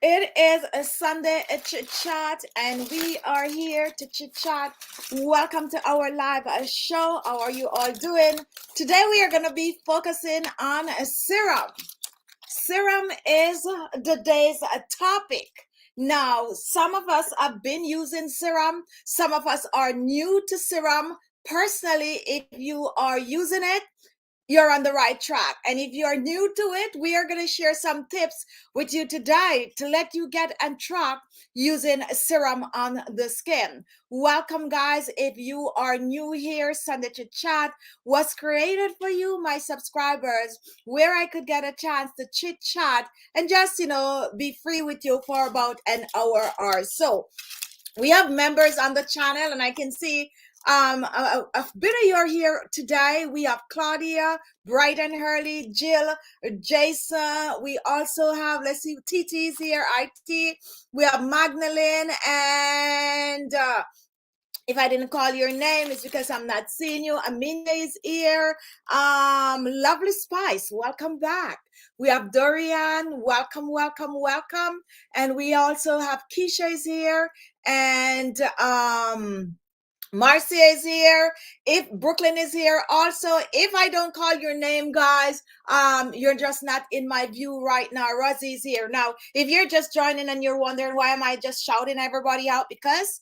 It is a Sunday chit chat, and we are here to chit chat. Welcome to our live show. How are you all doing? Today, we are going to be focusing on serum. Serum is the day's topic. Now, some of us have been using serum, some of us are new to serum. Personally, if you are using it, you're on the right track. And if you're new to it, we are going to share some tips with you today to let you get on track using serum on the skin. Welcome, guys. If you are new here, Sunday Chit Chat was created for you, my subscribers, where I could get a chance to chit chat and just, be free with you for about an hour or so. We have members on the channel, and I can see a bit of you are here today. We have Claudia, Bright and Hurley, Jill, Jason. We also have, let's see, TT's here, IT. We have Magdalene, and if I didn't call your name, it's because I'm not seeing you. Aminya is here. Lovely Spice, welcome back. We have Dorian, welcome. And we also have Keisha is here, and Marcia is here. If Brooklyn is here also, if I don't call your name, guys, you're just not in my view right now. Rosie is here. Now, if you're just joining and you're wondering why am I just shouting everybody out, because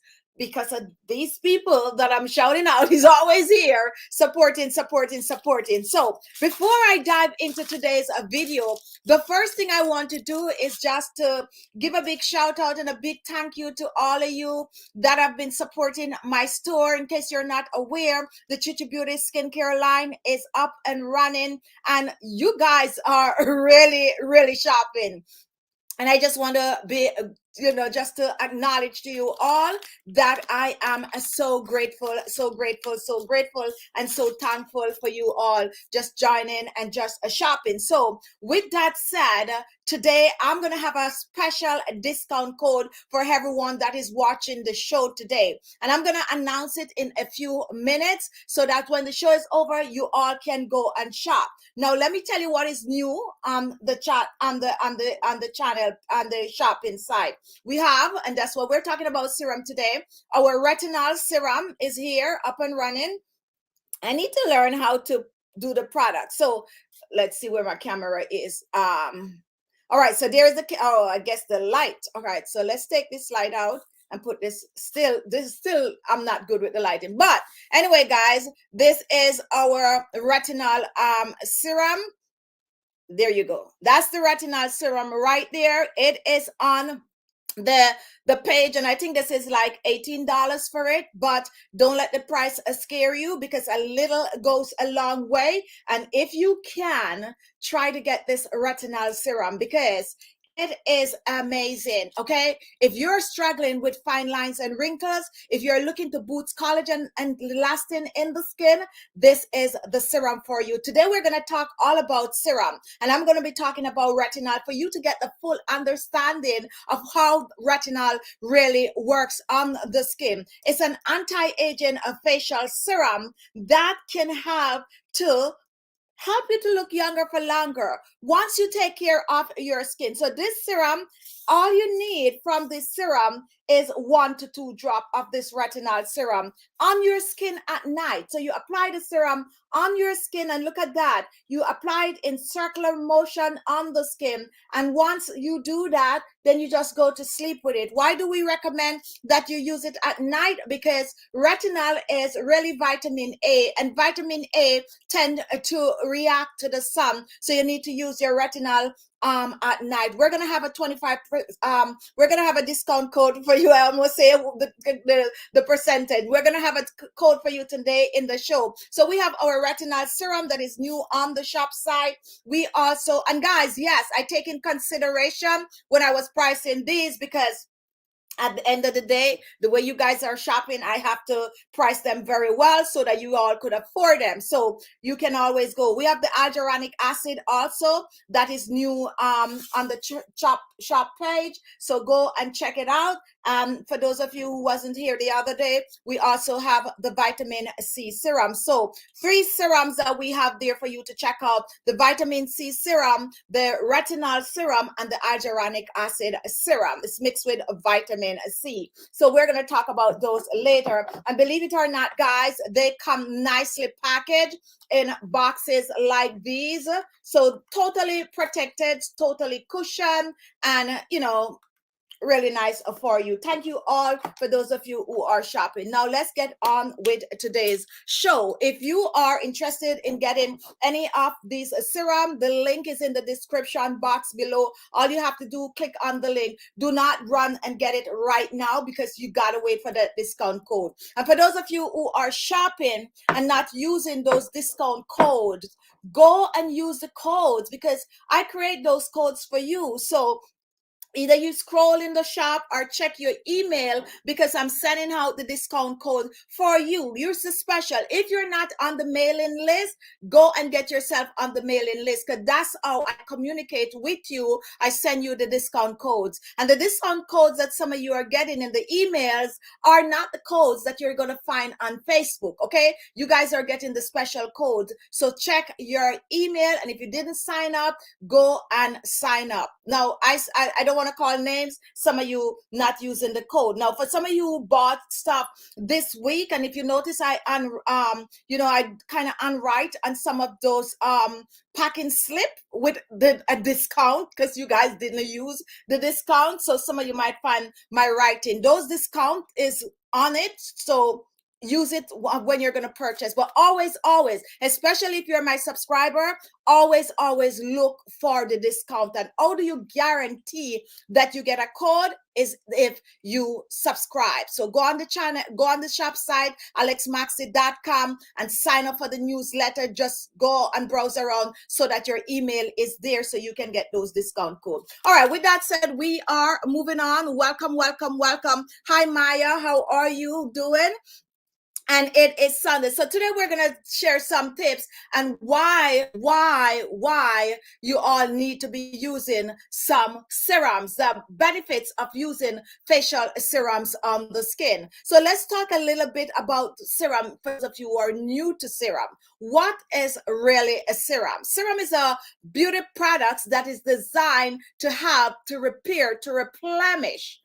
of these people that I'm shouting out is always here supporting. So before I dive into today's video, the first thing I want to do is just to give a big shout out and a big thank you to all of you that have been supporting my store. In case you're not aware, the Khichi Beauty skincare line is up and running, and you guys are really shopping. And I just want to be, just to acknowledge to you all that I am so grateful, and so thankful for you all just joining and just shopping. So with that said, today I'm going to have a special discount code for everyone that is watching the show today. And I'm going to announce it in a few minutes so that when the show is over, you all can go and shop. Now, let me tell you what is new on the chat, on the channel, on the shopping side. We have, and that's what we're talking about, serum today. Our retinol serum is here, up and running. I need to learn how to do the product. So let's see where my camera is. All right, so there's I guess the light. All right, so let's take this light out and put this still, I'm not good with the lighting. But anyway, guys, this is our retinol serum. There you go. That's the retinol serum right there. It is on the page, and I think this is like $18 for it, but don't let the price scare you, because a little goes a long way. And if you can, try to get this retinol serum, because it is amazing. Okay, if you're struggling with fine lines and wrinkles, if you're looking to boost collagen and elastin in the skin, this is the serum for you. Today we're going to talk all about serum, and I'm going to be talking about retinol for you to get the full understanding of how retinol really works on the skin. It's an anti-aging facial serum that can help you to look younger for longer once you take care of your skin. So this serum, all you need from this serum is 1 to 2 drops of this retinol serum on your skin at night. So you apply the serum on your skin, and look at that. You apply it in circular motion on the skin. And once you do that, then you just go to sleep with it. Why do we recommend that you use it at night? Because retinol is really vitamin A, and vitamin A tend to react to the sun. So you need to use your retinol at night. We're gonna have a 25 we're gonna have a discount code for you. I almost say the percentage. We're gonna have a code for you today in the show. So we have our retinol serum that is new on the shop site. We also, and guys, yes, I take in consideration when I was pricing these, because at the end of the day, the way you guys are shopping, I have to price them very well so that you all could afford them. So you can always go. We have the hyaluronic acid also that is new on the shop page. So go and check it out. For those of you who wasn't here the other day, we also have the vitamin C serum. So 3 serums that we have there for you to check out: the vitamin C serum, the retinol serum, and the hyaluronic acid serum. It's mixed with vitamin C. So we're going to talk about those later. And believe it or not, guys, they come nicely packaged in boxes like these. So totally protected, totally cushioned, and really nice for you. Thank you all for those of you who are shopping. Now let's get on with today's show. If you are interested in getting any of these serum, the link is in the description box below. All you have to do, click on the link. Do not run and get it right now because you gotta wait for the discount code. And for those of you who are shopping and not using those discount codes, go and use the codes because I create those codes for you. So either you scroll in the shop or check your email because I'm sending out the discount code for you. Use the special. If you're not on the mailing list, go and get yourself on the mailing list because that's how I communicate with you. I send you the discount codes. And the discount codes that some of you are getting in the emails are not the codes that you're going to find on Facebook, okay? You guys are getting the special codes. So check your email, and if you didn't sign up, go and sign up. Now, I don't want to call names, some of you not using the code. Now, for some of you who bought stuff this week, and if you notice, I kind of unwrite on some of those packing slip with a discount because you guys didn't use the discount. So some of you might find my writing. Those discount is on it. So use it when you're going to purchase, but always, especially if you're my subscriber, always look for the discount. And how do you guarantee that you get a code? Is if you subscribe. So go on the channel, go on the shop site, alexmaxi.com, and sign up for the newsletter. Just go and browse around so that your email is there so you can get those discount codes. All right, with that said, we are moving on. Welcome. Hi, Maya. How are you doing? And it is Sunday. So today we're going to share some tips and why you all need to be using some serums, the benefits of using facial serums on the skin. So let's talk a little bit about serum for those of you who are new to serum. What is really a serum? Serum is a beauty product that is designed to help to repair, to replenish,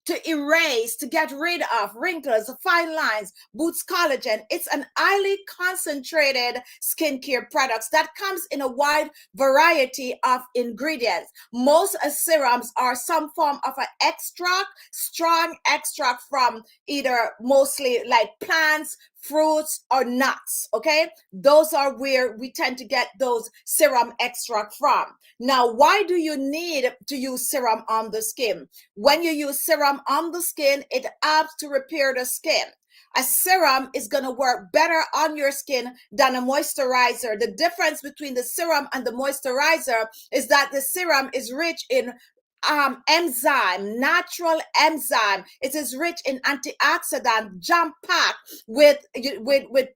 to erase, to get rid of wrinkles, fine lines, boosts collagen. It's an highly concentrated skincare products that comes in a wide variety of ingredients. Most serums are some form of an extract, strong extract from either mostly like plants, fruits, or nuts, okay? Those are where we tend to get those serum extract from. Now, why do you need to use serum on the skin? When you use serum on the skin, it helps to repair the skin. A serum is going to work better on your skin than a moisturizer. The difference between the serum and the moisturizer is that the serum is rich in enzyme, natural enzyme. It is rich in antioxidant, jam-packed with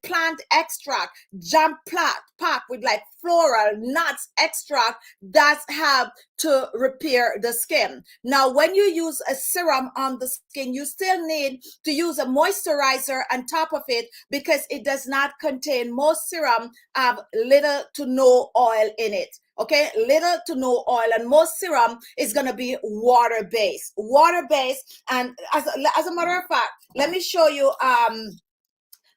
plant extract, jam-packed with like floral, nuts extract that help to repair the skin. Now, when you use a serum on the skin, you still need to use a moisturizer on top of it because it does not contain, most serum have little to no oil in it. Okay, little to no oil, and most serum is going to be water-based. And as a matter of fact, let me show you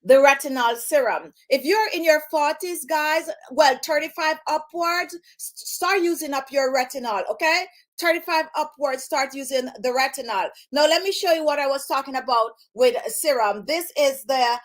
the retinol serum. If you're in your 40s, guys, well, 35 upwards, start using up your retinol, okay? 35 upwards, start using the retinol. Now, let me show you what I was talking about with serum. This is the,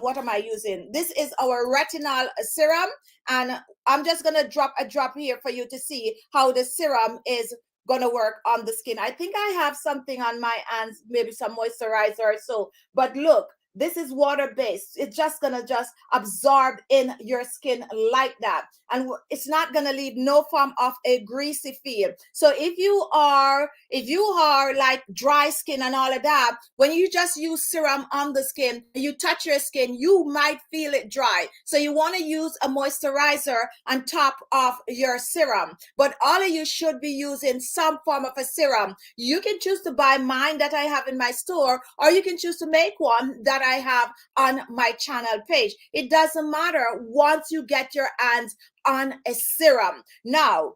what am I using? This is our retinol serum, and I'm just going to drop a drop here for you to see how the serum is going to work on the skin. I think I have something on my hands, maybe some moisturizer or so, but look, This is water based. It's just gonna just absorb in your skin like that, and it's not gonna leave no form of a greasy feel. So if you are like dry skin and all of that, when you just use serum on the skin, you touch your skin, you might feel it dry. So you want to use a moisturizer on top of your serum, but all of you should be using some form of a serum. You can choose to buy mine that I have in my store, or you can choose to make one that I have on my channel page. It doesn't matter once you get your hands on a serum. Now,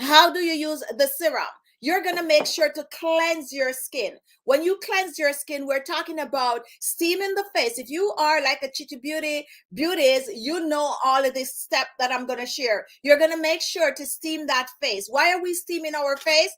how do you use the serum? You're going to make sure to cleanse your skin. When you cleanse your skin, we're talking about steaming the face. If you are like a Khichi beauties, you know all of this step that I'm going to share. You're going to make sure to steam that face. Why are we steaming our face?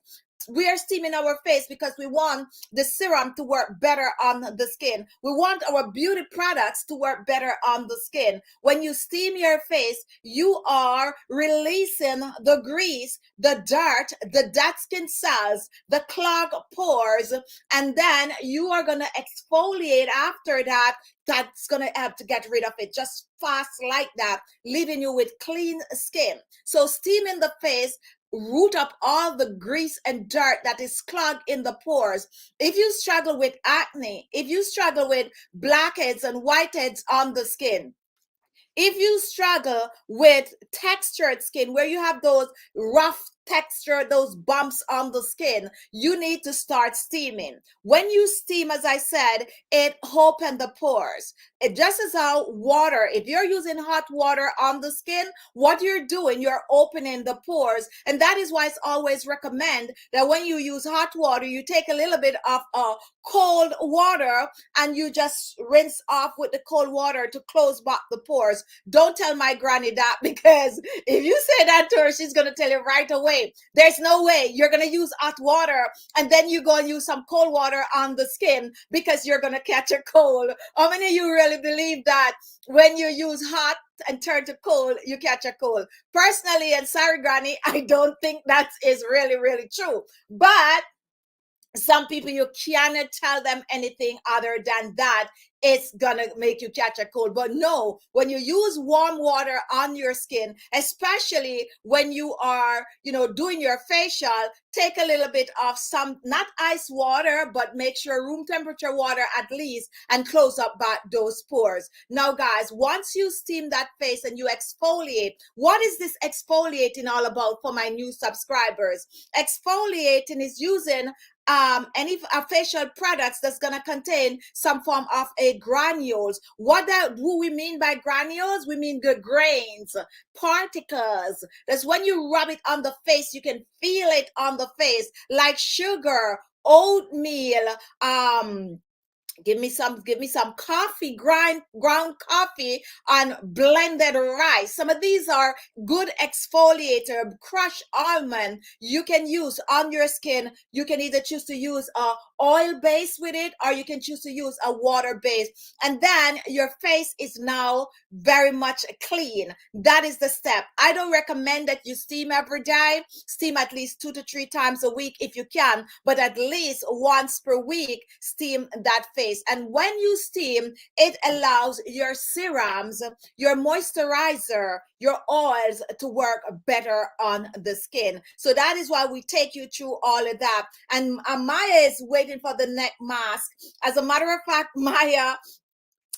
We are steaming our face because we want the serum to work better on the skin. We want our beauty products to work better on the skin. When you steam your face, you are releasing the grease, the dirt, the dead skin cells, the clogged pores, and then you are going to exfoliate after that. That's going to help to get rid of it just fast like that, leaving you with clean skin. So steaming the face root up all the grease and dirt that is clogged in the pores. If you struggle with acne, if you struggle with blackheads and whiteheads on the skin, if you struggle with textured skin where you have those rough texture, those bumps on the skin, you need to start steaming. When you steam, as I said, it opens the pores. It just as how water, if you're using hot water on the skin, what you're doing, you're opening the pores. And that is why it's always recommend that when you use hot water, you take a little bit of cold water and you just rinse off with the cold water to close back the pores. Don't tell my granny that, because if you say that to her, she's going to tell you right away. There's no way you're going to use hot water and then you go and use some cold water on the skin because you're going to catch a cold. How many of you really believe that when you use hot and turn to cold, you catch a cold? Personally, and sorry, granny, I don't think that is really, really true. But some people, you cannot tell them anything other than that it's gonna make you catch a cold. But no, when you use warm water on your skin, especially when you are, doing your facial, take a little bit of some, not ice water, but make sure room temperature water at least, and close up back those pores. Now guys, once you steam that face and you exfoliate, what is this exfoliating all about for my new subscribers? Exfoliating is using any facial products that's going to contain some form of a granules. What do we mean by granules? We mean the grains, particles. That's when you rub it on the face, you can feel it on the face, like sugar, oatmeal, give me some coffee, ground coffee, and blended rice. Some of these are good exfoliator. Crushed almond you can use on your skin. You can either choose to use a oil base with it, or you can choose to use a water base, and then your face is now very much clean. That is the step. I don't recommend that you steam every day. Steam at least 2 to 3 times a week if you can, but at least once per week steam that face. And when you steam, it allows your serums, your moisturizer, your oils to work better on the skin. So that is why we take you through all of that. And Maya is waiting for the neck mask. As a matter of fact, Maya,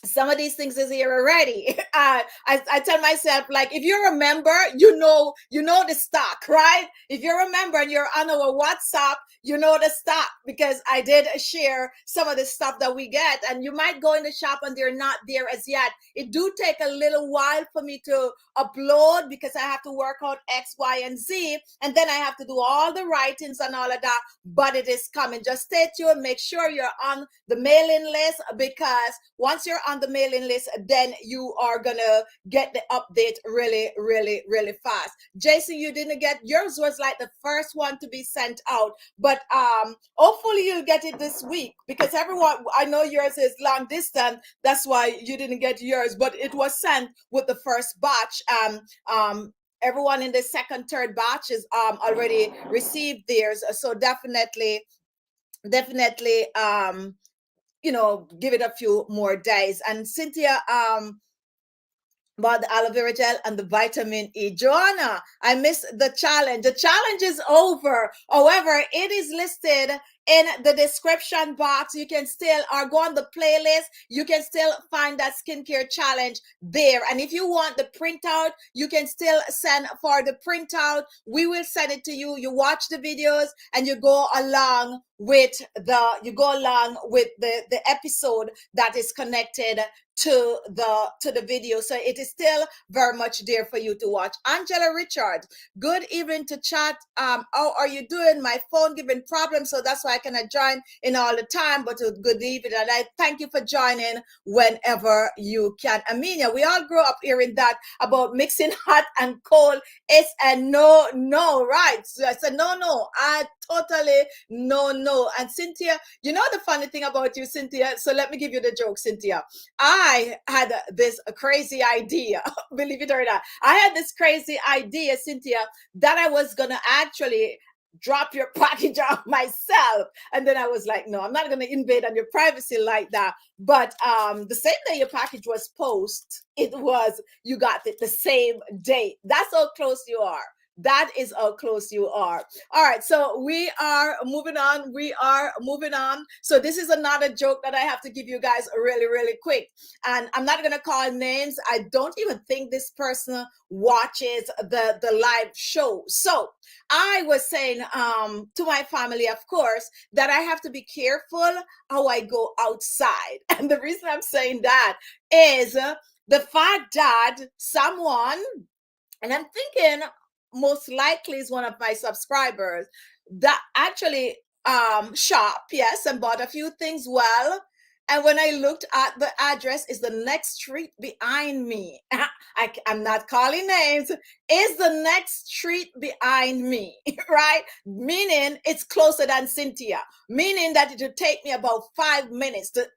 some of these things is here already. I tell myself, like, if you remember, you know the stock, right? If you remember and you're on our WhatsApp, you know the stock, because I did share some of the stuff that we get. And you might go in the shop and they're not there as yet. It do take a little while for me to upload because I have to work out X, Y, and Z. And then I have to do all the writings and all of that. But it is coming. Just stay tuned. Make sure you're on the mailing list, because once you're on the mailing list, then you are gonna get the update really, really, really fast. Jason, you didn't get yours, was like the first one to be sent out, but hopefully you'll get it this week, because everyone, I know yours is long distance, that's why you didn't get yours, but it was sent with the first batch. Everyone in the second, third batches already received theirs, so definitely give it a few more days. And Cynthia, about the aloe vera gel and the vitamin E. Joanna, I missed the challenge. The challenge is over. However, it is listed in the description box. You can still, or go on the playlist, you can still find that skincare challenge there. And if you want the printout, you can still send for the printout. We will send it to you. You watch the videos and you go along with the episode that is connected to the video. So it is still very much there for you to watch. Angela Richard, good evening to chat. How are you doing? My phone giving problems, so that's why I cannot join in all the time, but good evening, and I thank you for joining whenever you can. Amelia, we all grew up hearing that about mixing hot and cold. It's a no, right? So I said no, I totally no. And Cynthia, the funny thing about you, Cynthia, so let me give you the joke, Cynthia. I had this crazy idea, believe it or not. I had this crazy idea, Cynthia, that I was going to actually drop your package off myself. And then I was like, no, I'm not going to invade on your privacy like that. But the same day your package was you got it the same day. That's how close you are. That is how close you are. All right, so we are moving on. So this is another joke that I have to give you guys really, really quick. And I'm not going to call names. I don't even think this person watches the live show. So I was saying to my family, of course, that I have to be careful how I go outside. And the reason I'm saying that is the fact that someone, and I'm thinking most likely is one of my subscribers, that actually shop, yes, and bought a few things well. And when I looked at the address, is the next street behind me. I'm not calling names. Is the next street behind me, right? Meaning it's closer than Cynthia. Meaning that it would take me about 5 minutes to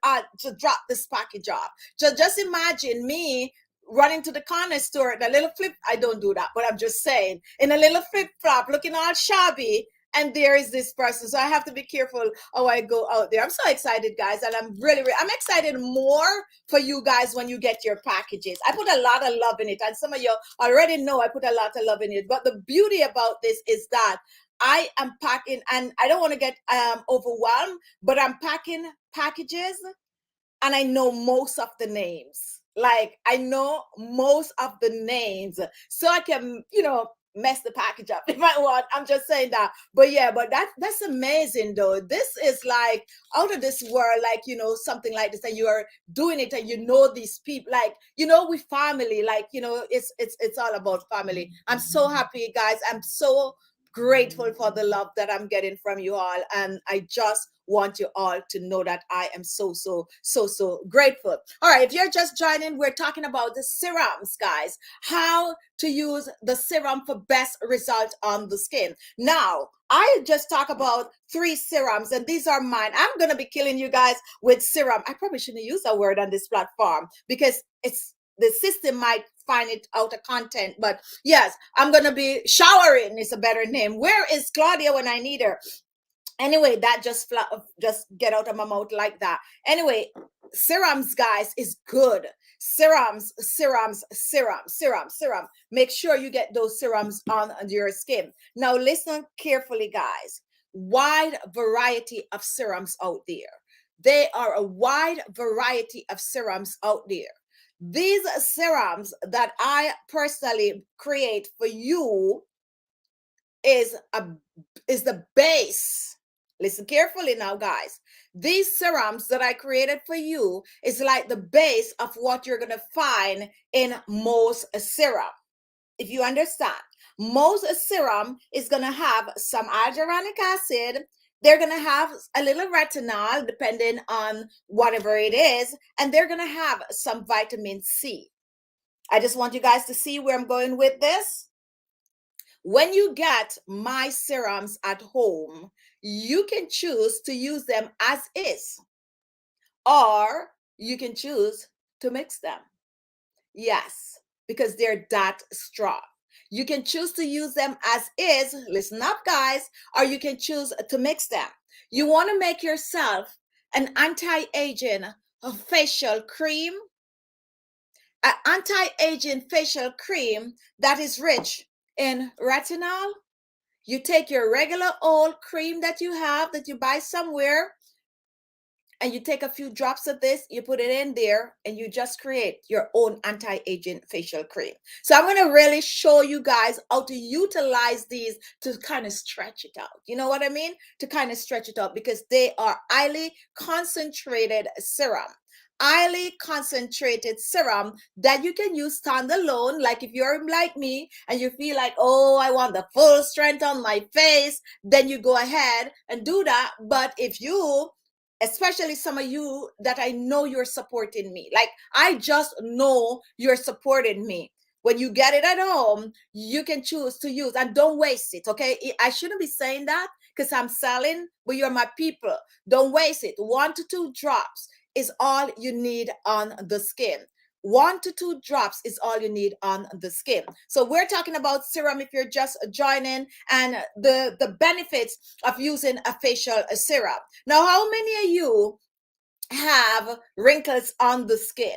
drop this package off. So just imagine me running to the corner store, the little flip. I don't do that, but I'm just saying, in a little flip flop, looking all shabby, and there is this person. So I have to be careful how I go out there. I'm so excited, guys, and I'm I'm excited more for you guys when you get your packages. I put a lot of love in it, and some of you already know I put a lot of love in it. But the beauty about this is that I am packing, and I don't want to get overwhelmed, but I'm packing packages, and I know most of the names. Like, I know most of the names, so I can, mess the package up if I want. I'm just saying that. But yeah, but that's amazing though. This is like out of this world, like, something like this, and you are doing it, and these people, like, we family, like, it's all about family. I'm so happy, guys. I'm so grateful for the love that I'm getting from you all, and I just want you all to know that I am so grateful. All right, if you're just joining, we're talking about the serums, guys. How to use the serum for best result on the skin. Now, I just talk about 3 serums, and these are mine. I'm gonna be killing you guys with serum. I probably shouldn't use that word on this platform because the system might find it out of content, but yes, I'm gonna be showering is a better name. Where is Claudia when I need her? Anyway, that just get out of my mouth like that. Anyway, serums, guys, is good. Serums. Make sure you get those serums on your skin. Now listen carefully, guys. Wide variety of serums out there. There are a wide variety of serums out there. These serums that I personally create for you is the base. Listen carefully now, guys. These serums that I created for you is like the base of what you're going to find in most serum. If you understand, most serum is going to have some hyaluronic acid. They're going to have a little retinol, depending on whatever it is, and they're going to have some vitamin C. I just want you guys to see where I'm going with this. When you get my serums at home, you can choose to use them as is, or you can choose to mix them. Yes, because they're that strong. You can choose to use them as is, listen up, guys, or you can choose to mix them. You want to make yourself an anti-aging facial cream, an anti-aging facial cream that is rich in retinol. You take your regular old cream that you have, that you buy somewhere, and you take a few drops of this, you put it in there, and you just create your own anti-aging facial cream. So I'm going to really show you guys how to utilize these to kind of stretch it out. You know what I mean? To kind of stretch it out, because they are highly concentrated serum. Highly concentrated serum that you can use standalone. Like if you're like me and you feel like, oh, I want the full strength on my face, then you go ahead and do that. But if you, especially some of you that I know you're supporting me, like I just know you're supporting me, when you get it at home, you can choose to use, and don't waste it. Okay, I shouldn't be saying that because I'm selling, but you're my people. Don't waste it. 1 to 2 drops is all you need on the skin. 1 to 2 drops is all you need on the skin. So we're talking about serum if you're just joining, and the benefits of using a facial serum. Now, how many of you have wrinkles on the skin?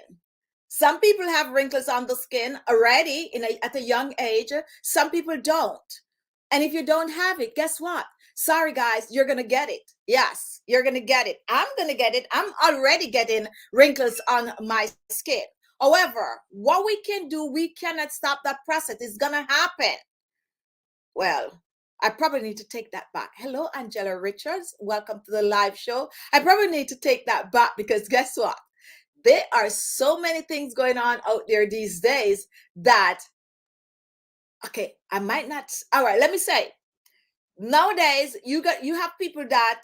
Some people have wrinkles on the skin already at a young age. Some people don't. And if you don't have it, guess what? Sorry, guys, you're going to get it. Yes, you're going to get it. I'm going to get it. I'm already getting wrinkles on my skin. However, what we can do, we cannot stop that process. It's going to happen. Well, I probably need to take that back. Hello, Angela Richards. Welcome to the live show. I probably need to take that back, because guess what? There are so many things going on out there these days that, okay, I might not. All right, let me say, nowadays you have people that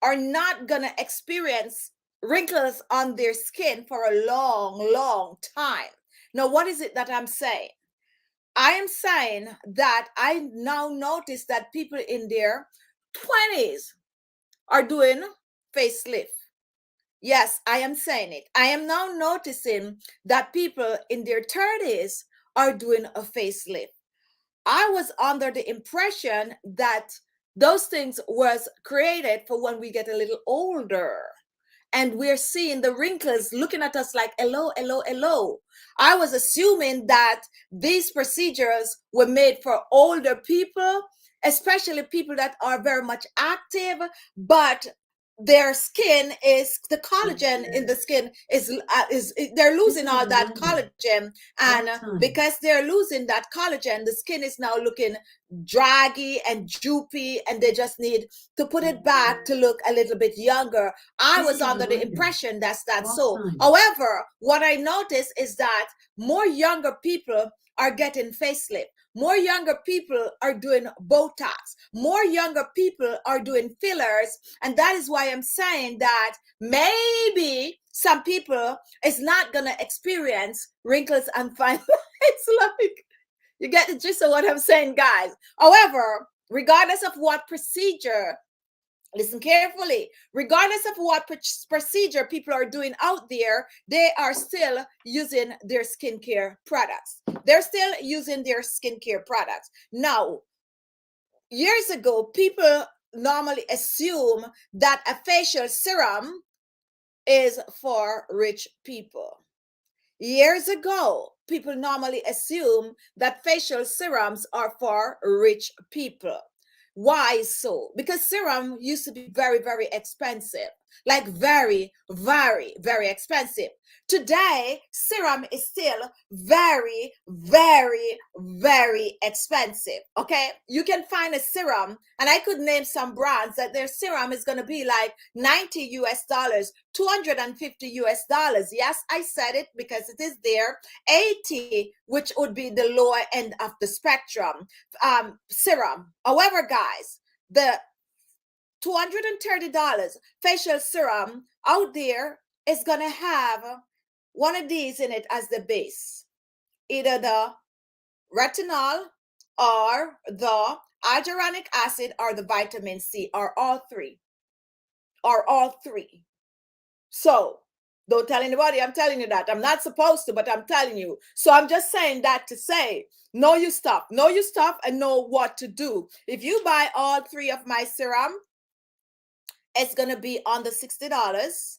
are not gonna experience wrinkles on their skin for a long time. Now, what is it that I'm saying? I am saying that I now notice that people in their 20s are doing facelift. Yes, I am saying it. I am now noticing that people in their 30s are doing a facelift. I was under the impression that those things was created for when we get a little older, and we're seeing the wrinkles looking at us like, hello, hello, hello. I was assuming that these procedures were made for older people, especially people that are very much active, but their skin is, the collagen in the skin is they're losing all that collagen, and because they're losing that collagen, the skin is now looking draggy and droopy, and they just need to put it back to look a little bit younger. I was under the impression that's so. However, what I noticed is that more younger people are getting facelift. More younger people are doing Botox. More younger people are doing fillers. And that is why I'm saying that maybe some people is not going to experience wrinkles and fine lines. Like, you get the gist of what I'm saying, guys. However, regardless of what procedure, listen carefully, regardless of what procedure people are doing out there, they are still using their skincare products. They're still using their skincare products. Now, years ago, people normally assume that a facial serum is for rich people. Years ago, people normally assume that facial serums are for rich people. Why so? Because serum used to be very, very expensive. Like very, very, very expensive. Today, serum is still very, very, very expensive. Okay, you can find a serum, and I could name some brands that their serum is going to be like $90 US, $250 US. Yes, I said it because it is there. 80, which would be the lower end of the spectrum, serum. However, guys, the $230 facial serum out there is going to have one of these in it as the base. Either the retinol or the hyaluronic acid or the vitamin C, or all three. Or all three. So don't tell anybody I'm telling you that. I'm not supposed to, but I'm telling you. So I'm just saying that to say, know your stuff, and know what to do. If you buy all three of my serum, It's going to be under $60.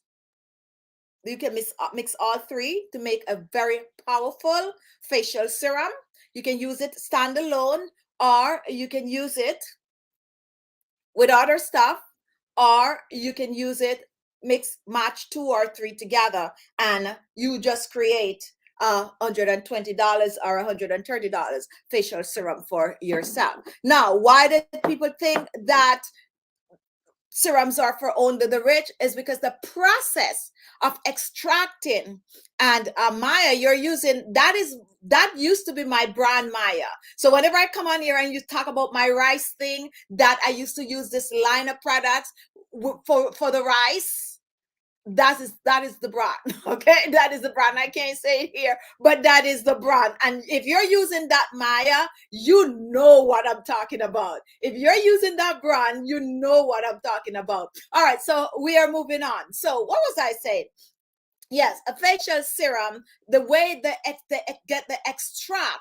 You can mix all three to make a very powerful facial serum. You can use it standalone, or you can use it with other stuff, or you can use it match 2 or 3 together, and you just create $120 or $130 facial serum for yourself. Now, why did people think that serums are for only the rich? Is because the process of extracting, and Maya, you're using, that used to be my brand, Maya. So whenever I come on here and you talk about my rice thing, that I used to use this line of products for the rice, that is the brand. Okay, that is the brand. I can't say it here, but that is the brand. And if you're using that, Maya, you know what I'm talking about. If you're using that brand, you know what I'm talking about. All right, so we are moving on. So what was I saying? Yes, a facial serum, the way they get the extract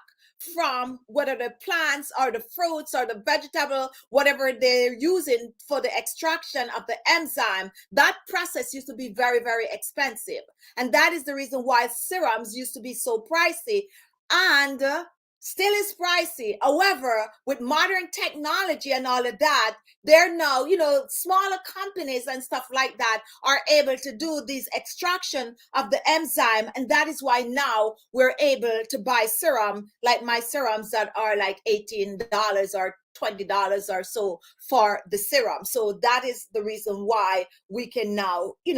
from whether the plants or the fruits or the vegetable, whatever they're using for the extraction of the enzyme, that process used to be very, very expensive. And that is the reason why serums used to be so pricey, and still is pricey. However, with modern technology and all of that, they're now, smaller companies and stuff like that are able to do these extraction of the enzyme. And that is why now we're able to buy serum, like my serums that are like $18 or $20 or so for the serum. So that is the reason why we can now, you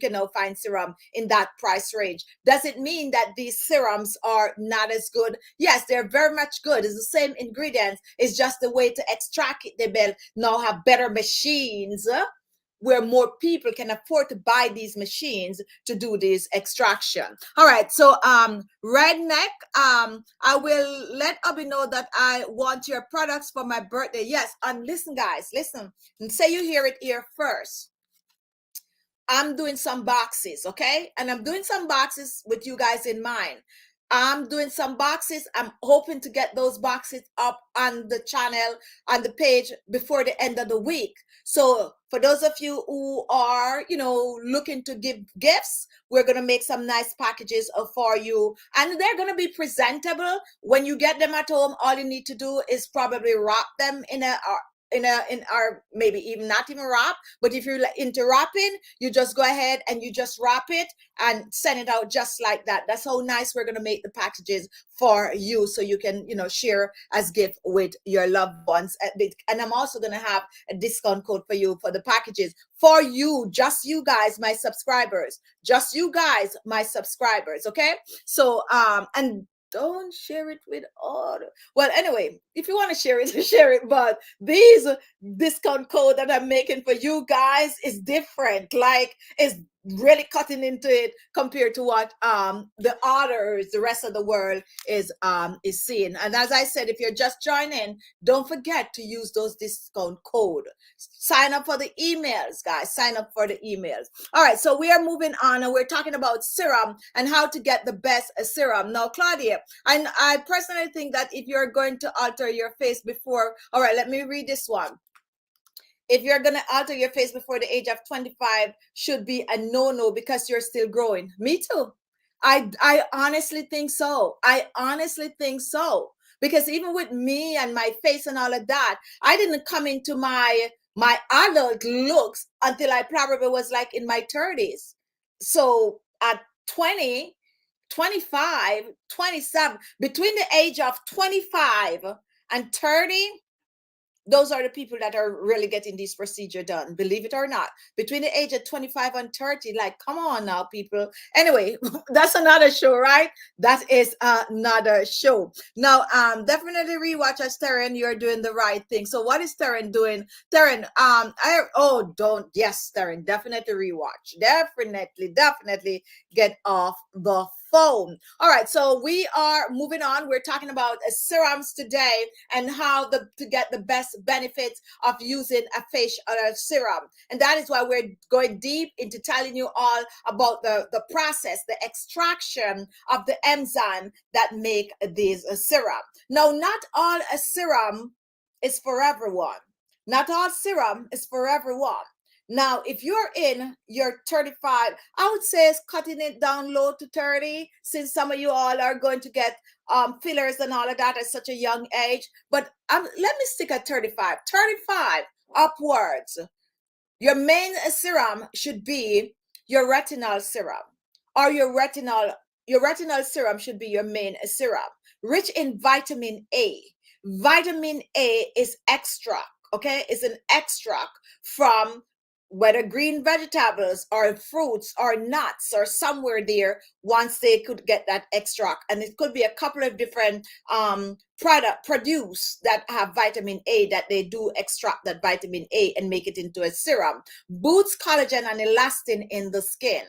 can now find serum in that price range. Does it mean that these serums are not as good? Yes, they're very much good. It's the same ingredients. It's just the way to extract it. They now have better machines, where more people can afford to buy these machines to do this extraction. All right, so Redneck, I will let Abby know that I want your products for my birthday. Yes, and listen, guys, listen, and say you hear it here first. I'm doing some boxes, okay? And I'm doing some boxes with you guys in mind. I'm doing some boxes. I'm hoping to get those boxes up on the channel, on the page, before the end of the week. So for those of you who are, looking to give gifts, we're going to make some nice packages for you. And they're going to be presentable. When you get them at home, all you need to do is probably wrap them in our maybe even not even wrap, but if you're into wrapping, you just go ahead and you just wrap it and send it out just like that. That's how nice we're going to make the packages for you, so you can share as gift with your loved ones. And I'm also going to have a discount code for you for the packages for you, just you guys, my subscribers, okay? So and don't share it with all. Well, anyway, if you want to share it, share it. But these discount code that I'm making for you guys is different. Like, it's really cutting into it compared to what the others, the rest of the world is seeing. And as I said, if you're just joining, don't forget to use those discount code. Sign up for the emails, guys. Sign up for the emails. All right, so we are moving on, and we're talking about serum and how to get the best serum. Now, Claudia, I personally think that if you're going to alter your face before, all right, let me read this one. If you're going to alter your face before the age of 25, should be a no-no because you're still growing. Me too. I honestly think so. Because even with me and my face and all of that, I didn't come into my adult looks until I probably was like in my 30s. So at 20, 25, 27, between the age of 25 and 30, those are the people that are really getting this procedure done, believe it or not. Between the age of 25 and 30, like, come on now, people. Anyway, that's another show, right? That is another show. Now, definitely rewatch as Taryn, you're doing the right thing. So what is Taryn doing? Taryn, yes, Taryn, definitely rewatch. Definitely get off the phone. All right, so we are moving on. We're talking about serums today and how to get the best benefits of using a facial serum. And that is why we're going deep into telling you all about the process, the extraction of the enzyme that make these serum. Now, not all a serum is for everyone. Not all serum is for everyone. Now, if you're in your 35, I would say it's cutting it down low to 30, since some of you all are going to get fillers and all of that at such a young age. But let me stick at 35. 35 upwards. Your main serum should be your retinol serum, or your retinol serum should be your main serum, rich in vitamin A. Vitamin A is extract, okay? It's an extract from whether green vegetables or fruits or nuts or somewhere there, once they could get that extract. And it could be a couple of different produce that have vitamin A, that they do extract that vitamin A and make it into a serum. Boosts collagen and elastin in the skin,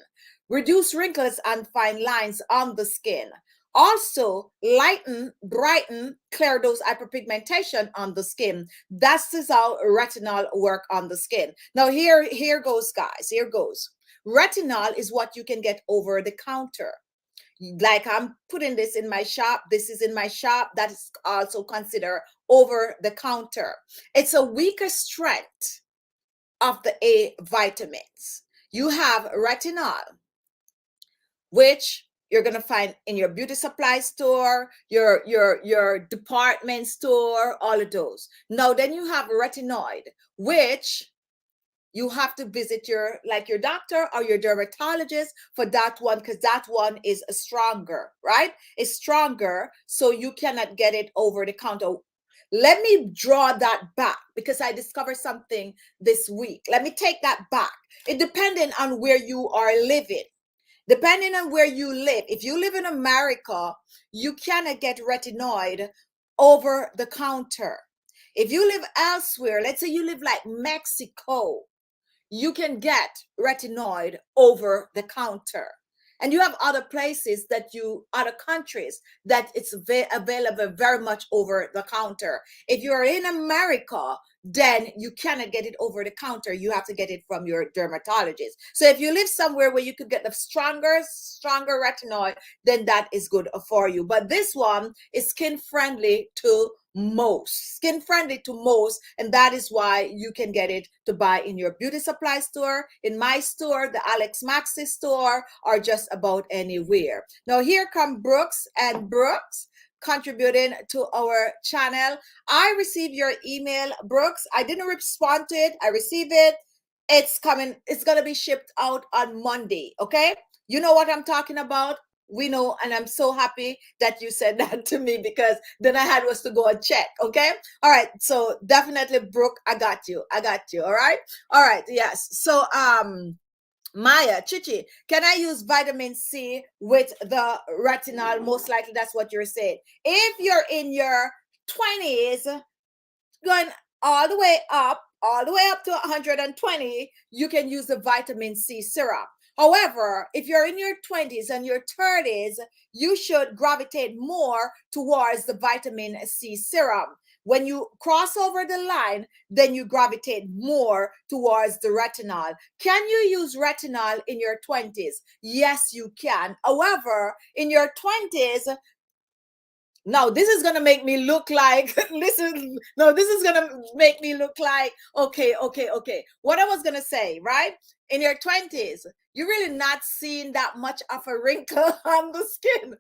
reduce wrinkles and fine lines on the skin, also lighten, brighten, clear those hyperpigmentation on the skin. That's just how retinol work on the skin. Now here goes, guys, here goes. Retinol is what you can get over the counter. Like, I'm putting this in my shop. This is in my shop. That is also considered over the counter. It's a weaker strength of the A vitamins. You have retinol, which you're going to find in your beauty supply store, your department store, all of those. Now, then you have retinoid, which you have to visit your doctor or your dermatologist for that one, because that one is stronger, right? It's stronger, so you cannot get it over the counter. Let me draw that back, because I discovered something this week. Let me take that back. It depending on where you are living. Depending on where you live, if you live in America, you cannot get retinoid over the counter. If you live elsewhere, let's say you live like Mexico, you can get retinoid over the counter. And you have other places other countries that it's available very much over the counter. If you're in America, then you cannot get it over the counter. You have to get it from your dermatologist. So if you live somewhere where you could get the stronger retinoid, then that is good for you. But this one is skin friendly to most, and that is why you can get it to buy in your beauty supply store, in my store, the Alex Maxi store, or just about anywhere. Now here come Brooks, and Brooks contributing to our channel. I received your email, Brooks. I didn't respond to it. I received it. It's coming. It's going to be shipped out on Monday. Okay. You know what I'm talking about. We know, and I'm so happy that you said that to me, because then I had was to go and check. Okay. All right. So definitely, Brooke, I got you. All right. All right. Yes. So, Maya, Khichi, can I use vitamin C with the retinol? Most likely that's what you're saying. If you're in your 20s, going all the way up to 120, you can use the vitamin C serum. However, if you're in your 20s and your 30s, you should gravitate more towards the vitamin C serum. When you cross over the line, then you gravitate more towards the retinol. Can you use retinol in your 20s? Yes, you can. However, in your 20s, now this is gonna make me look like this is gonna make me look like okay. What I was gonna say, right? In your 20s, you're really not seeing that much of a wrinkle on the skin.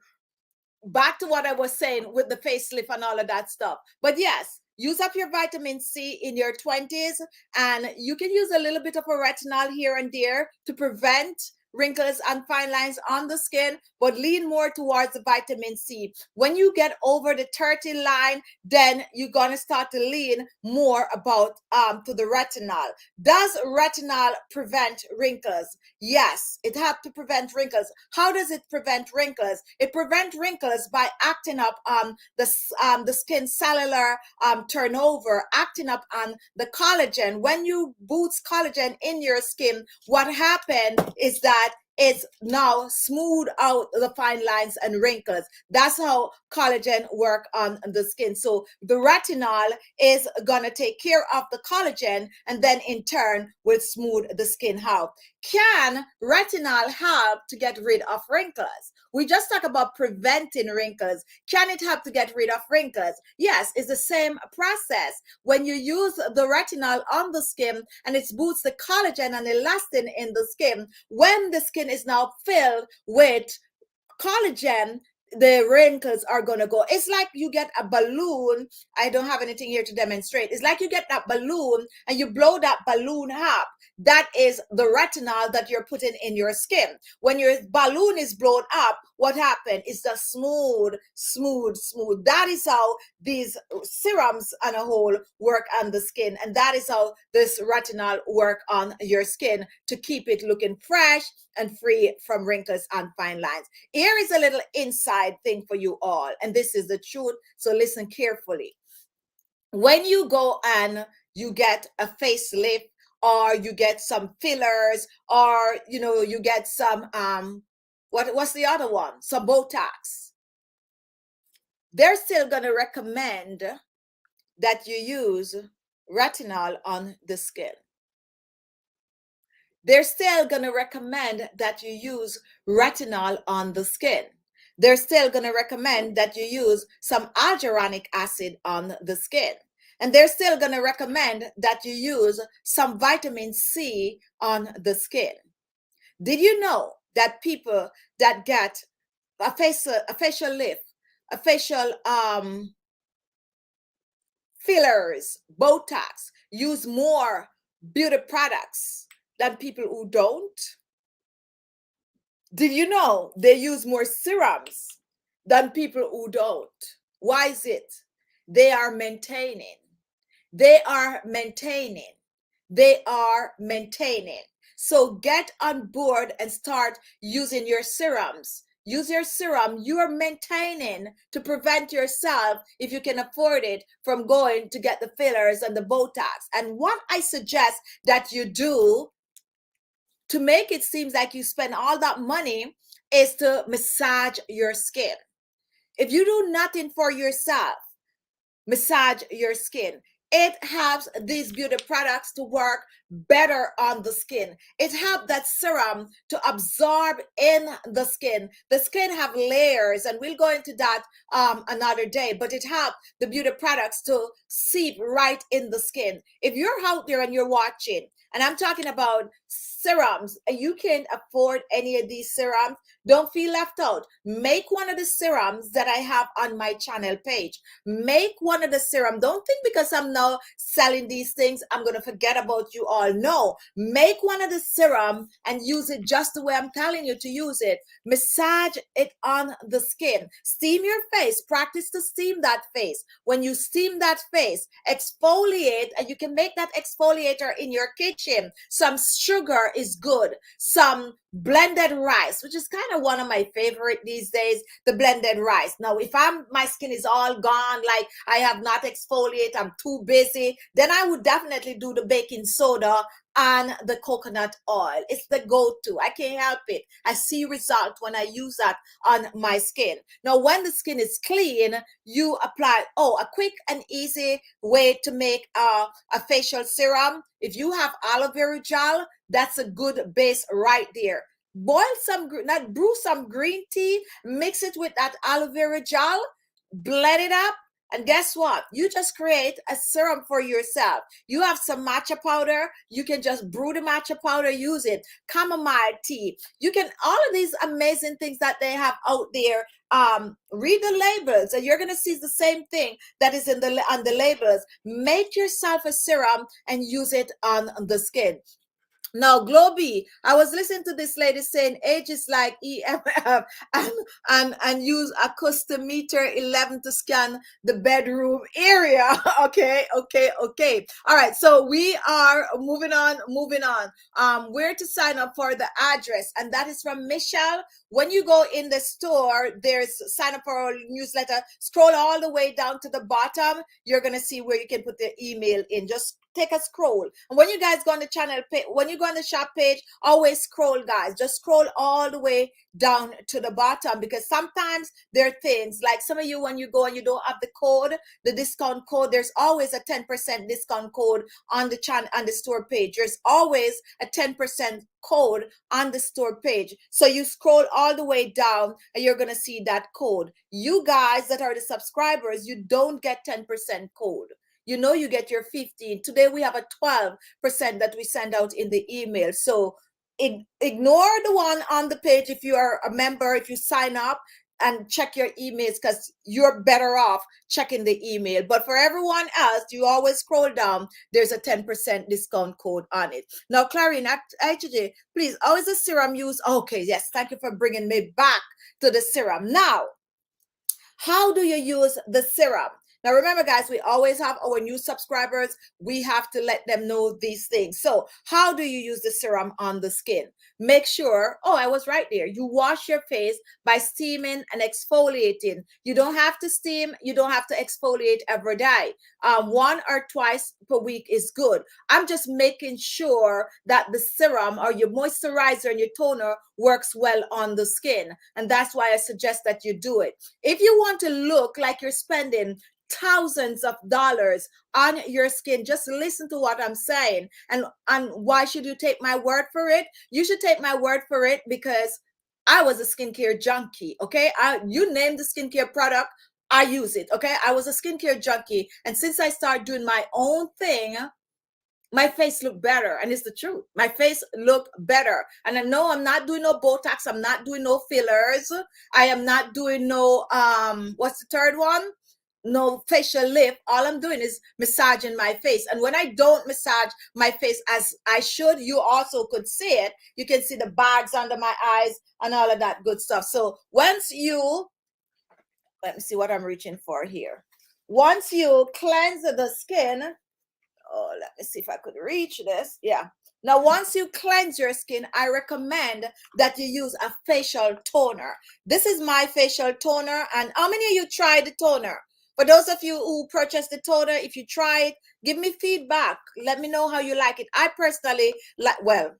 Back to what I was saying with the facelift and all of that stuff. But yes, use up your vitamin C in your 20s, and you can use a little bit of a retinol here and there to prevent wrinkles and fine lines on the skin, but lean more towards the vitamin C. When you get over the 30 line, then you're going to start to lean more about to the retinol. Does retinol prevent wrinkles? Yes, it has to prevent wrinkles. How does it prevent wrinkles? It prevents wrinkles by acting up on the skin cellular turnover, acting up on the collagen. When you boost collagen in your skin, what happened is that is now smooth out the fine lines and wrinkles. That's how collagen work on the skin. So the retinol is gonna take care of the collagen, and then in turn will smooth the skin out. Can retinol help to get rid of wrinkles? We just talk about preventing wrinkles. Can it help to get rid of wrinkles? Yes, it's the same process. When you use the retinol on the skin and it boosts the collagen and elastin in the skin, when the skin is now filled with collagen, the wrinkles are going to go. It's like you get a balloon. I don't have anything here to demonstrate. It's like you get that balloon and you blow that balloon up. That is the retinol that you're putting in your skin. When your balloon is blown up, what happened is the smooth. That is how these serums on a whole work on the skin. And that is how this retinol work on your skin to keep it looking fresh and free from wrinkles and fine lines. Here is a little inside thing for you all, and this is the truth, so listen carefully. When you go and you get a facelift, or you get some fillers, or you get some what's the other one, some Botox, they're still going to recommend that you use retinol on the skin. They're still going to recommend that you use retinol on the skin. They're still going to recommend that you use some hyaluronic acid on the skin. And they're still going to recommend that you use some vitamin C on the skin. Did you know that people that get a facial lift, a facial fillers, Botox, use more beauty products than people who don't? Did you know they use more serums than people who don't? Why is it? They are maintaining. They are maintaining. They are maintaining. So get on board and start using your serums. Use your serum. You are maintaining to prevent yourself, if you can afford it, from going to get the fillers and the Botox. And what I suggest that you do to make it seem like you spend all that money is to massage your skin. If you do nothing for yourself, massage your skin. It helps these beauty products to work better on the skin. It helps that serum to absorb in the skin. The skin have layers, and we'll go into that another day, but it helps the beauty products to seep right in the skin. If you're out there and you're watching, and I'm talking about serums, and you can't afford any of these serums, don't feel left out. Make one of the serums that I have on my channel page. Make one of the serum. Don't think because I'm now selling these things, I'm going to forget about you all. No, make one of the serum and use it just the way I'm telling you to use it. Massage it on the skin. Steam your face. Practice to steam that face. When you steam that face, exfoliate, and you can make that exfoliator in your kitchen. Some sugar is good. Some blended rice, which is kind of one of my favorite these days, the blended rice. Now, if my skin is all gone, like I have not exfoliate, I'm too busy, then I would definitely do the baking soda and the coconut oil. It's the go-to. I can't help it. I see results when I use that on my skin. Now, when the skin is clean, you apply, a quick and easy way to make a facial serum. If you have aloe vera gel, that's a good base right there. Boil brew some green tea, mix it with that aloe vera gel, blend it up, and guess what? You just create a serum for yourself. You have some matcha powder. You can just brew the matcha powder, use it. Chamomile tea. You can, all of these amazing things that they have out there. Read the labels, and you're going to see the same thing that is on the labels. Make yourself a serum and use it on the skin. Now, Globy, I was listening to this lady saying age is like EMF and use a custom meter 11 to scan the bedroom area. Okay. All right. So we are moving on. Where to sign up for the address, and that is from Michelle. When you go in the store, there's sign up for our newsletter. Scroll all the way down to the bottom. You're going to see where you can put the email in. Just take a scroll. And when you guys go on the channel page, when you go on the shop page, always scroll, guys. Just scroll all the way down to the bottom, because sometimes there are things like some of you, when you go and you don't have the code, the discount code, there's always a 10% discount code on the channel, on the store page. There's always a 10% code on the store page. So you scroll all the way down and you're going to see that code. You guys that are the subscribers, you don't get 10% code. You know, you get your 15. Today we have a 12% that we send out in the email. So ignore the one on the page if you are a member, if you sign up, and check your emails, because you're better off checking the email. But for everyone else, you always scroll down. There's a 10% discount code on it. Now, Clarine, actually, please, how is the serum used? Okay, yes, thank you for bringing me back to the serum. Now, how do you use the serum? Now, remember, guys, we always have our new subscribers. We have to let them know these things. So how do you use the serum on the skin? Make sure, oh, I was right there. You wash your face by steaming and exfoliating. You don't have to steam. You don't have to exfoliate every day. 1 or 2 per week is good. I'm just making sure that the serum or your moisturizer and your toner works well on the skin. And that's why I suggest that you do it. If you want to look like you're spending thousands of dollars on your skin, just listen to what I'm saying. And why should you take my word for it? You should take my word for it because I was a skincare junkie. Okay, you name the skincare product, I use it. Okay, I was a skincare junkie, and since I started doing my own thing, my face looked better. And it's the truth. My face looked better. And I know I'm not doing no Botox. I'm not doing no fillers. I am not doing no what's the third one? No facial lift. All I'm doing is massaging my face. And when I don't massage my face as I should, you also could see it. You can see the bags under my eyes and all of that good stuff. So once you, let me see what I'm reaching for here. Once you cleanse the skin, oh, let me see if I could reach this. Yeah. Now, once you cleanse your skin, I recommend that you use a facial toner. This is my facial toner. And how many of you tried the toner? For those of you who purchased the toner, if you try it, give me feedback. Let me know how you like it. I personally like, well,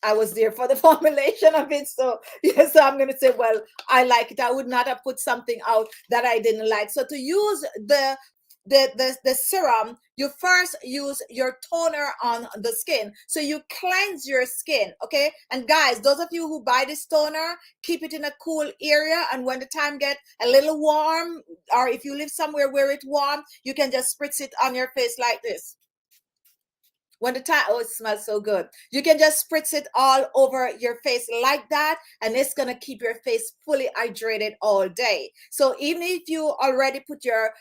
I was there for the formulation of it. So, yes, so I'm going to say, well, I like it. I would not have put something out that I didn't like. So to use the serum, you first use your toner on the skin. So you cleanse your skin, okay? And guys, those of you who buy this toner, keep it in a cool area. And when the time get a little warm, or if you live somewhere where it's warm, you can just spritz it on your face like this. When the time, oh, it smells so good. You can just spritz it all over your face like that, and it's gonna keep your face fully hydrated all day. So even if you already put your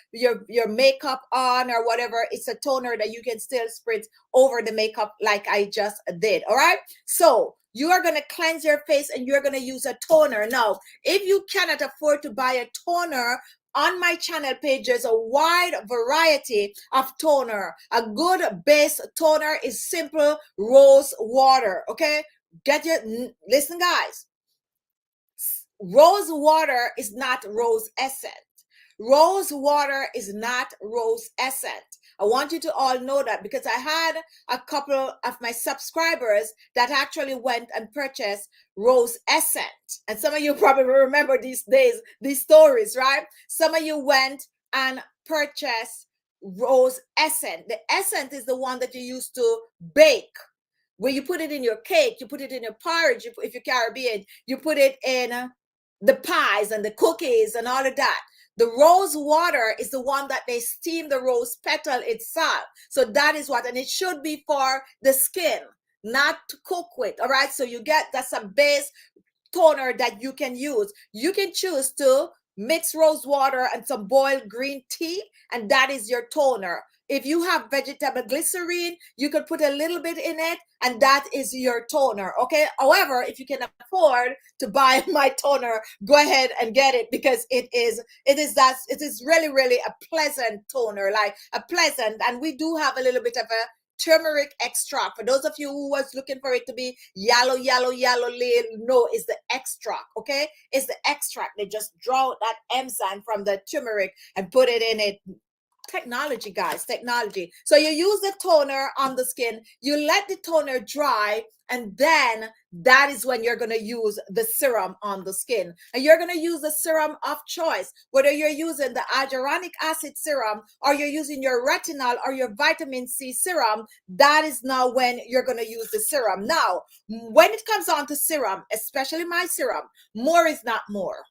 makeup on or whatever, it's a toner that you can still spritz over the makeup like I just did. All right. So you are going to cleanse your face and you're going to use a toner. Now, if you cannot afford to buy a toner, on my channel page, there's a wide variety of toner. A good base toner is simple rose water, okay? Listen, guys. Rose water is not rose essence. Rose water is not rose essence. I want you to all know that, because I had a couple of my subscribers that actually went and purchased rose essence. And some of you probably remember these stories, right? Some of you went and purchased rose essence. The essence is the one that you use to bake, where you put it in your cake, you put it in your porridge, if you're Caribbean, you put it in the pies and the cookies and all of that. The rose water is the one that they steam the rose petal itself. So that is what, and it should be for the skin, not to cook with. All right. So that's a base toner that you can use. You can choose to mix rose water and some boiled green tea, and that is your toner. If you have vegetable glycerine, you could put a little bit in it, and that is your toner. Okay. However, if you can afford to buy my toner, go ahead and get it, because it is really, really a pleasant toner, like a pleasant. And we do have a little bit of a turmeric extract. For those of you who was looking for it to be yellow, no, it's the extract. Okay. It's the extract. They just draw that enzyme from the turmeric and put it in it. Technology, guys, technology. So you use the toner on the skin, you let the toner dry, and then that is when you're going to use the serum on the skin. And you're going to use the serum of choice, whether you're using the hyaluronic acid serum or you're using your retinol or your vitamin C serum. That is now when you're going to use the serum. Now, when it comes on to serum, especially my serum, more is not more.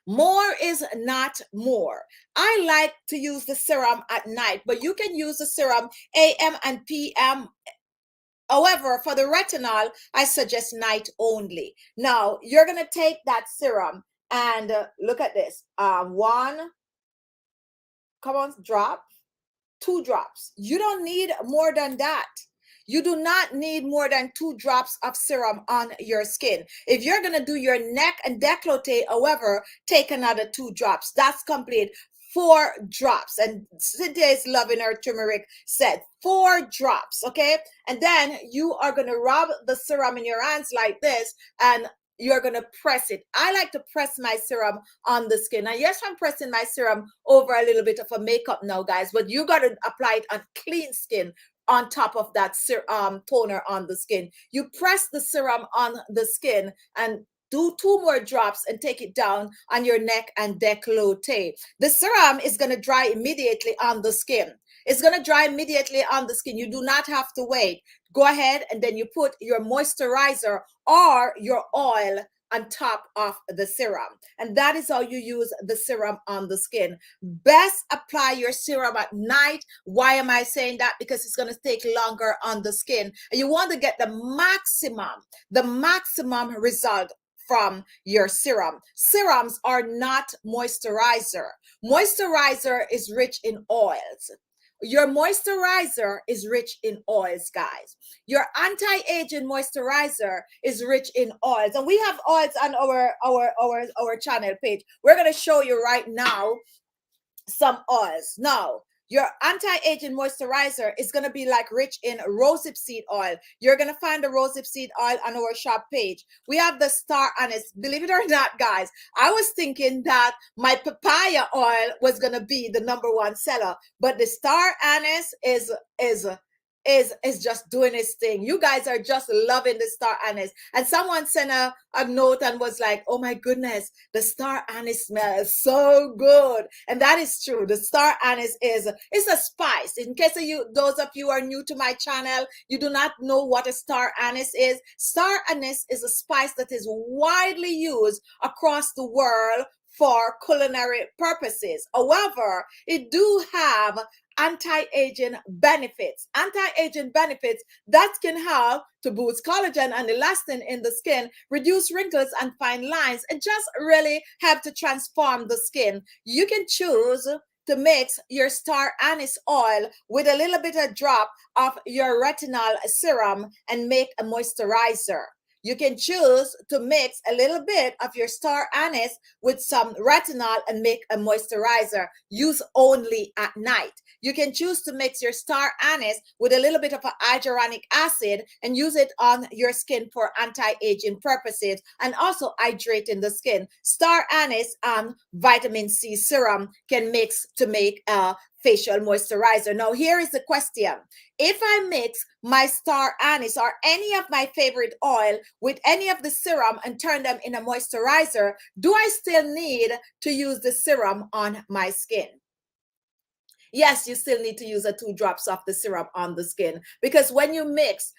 More is not more. I like to use the serum at night, but you can use the serum AM and PM. However, for the retinol, I suggest night only. Now, you're going to take that serum and look at this. One, come on, drop, 2 drops. You don't need more than that. You do not need more than 2 drops of serum on your skin. If you're going to do your neck and décolleté, however, take another 2 drops. That's complete. 4 drops. And Cynthia is loving her turmeric said 4 drops. Okay. And then you are going to rub the serum in your hands like this, and you're going to press it. I like to press my serum on the skin. Now, yes, I'm pressing my serum over a little bit of a makeup now, guys, but you got to apply it on clean skin on top of that toner on the skin. You press the serum on the skin and do 2 more drops and take it down on your neck and décolleté. The serum is going to dry immediately on the skin. It's going to dry immediately on the skin. You do not have to wait. Go ahead and then you put your moisturizer or your oil on top of the serum. And that is how you use the serum on the skin. Best apply your serum at night. Why am I saying that? Because it's going to take longer on the skin. And you want to get the maximum result from your serum. Serums are not moisturizer. Moisturizer is rich in oils. Your moisturizer is rich in oils, guys. Your anti-aging moisturizer is rich in oils. And we have oils on our channel page. We're going to show you right now some oils. Now, your anti-aging moisturizer is going to be like rich in rosehip oil. You're going to find the rosehip oil on our shop page. We have the star anise. Believe it or not, guys, I was thinking that my papaya oil was going to be the #1 seller, but the star anise is just doing its thing. You guys are just loving the star anise. And someone sent a note and was like, oh my goodness, the star anise smells so good. And that is true. The star anise is a spice. In case of those of you who are new to my channel, you do not know what a star anise is. Star anise is a spice that is widely used across the world for culinary purposes. However, it do have anti-aging benefits. Anti-aging benefits that can help to boost collagen and elastin in the skin, reduce wrinkles and fine lines, and just really help to transform the skin. You can choose to mix your star anise oil with a little bit of drop of your retinol serum and make a moisturizer. You can choose to mix a little bit of your star anise with some retinol and make a moisturizer. Use only at night. You can choose to mix your star anise with a little bit of hyaluronic acid and use it on your skin for anti-aging purposes and also hydrating the skin. Star anise and vitamin C serum can mix to make a facial moisturizer. Now, here is the question. If I mix my star anise or any of my favorite oil with any of the serum and turn them in a moisturizer, do I still need to use the serum on my skin? Yes, you still need to use 2 drops of the serum on the skin, because when you mix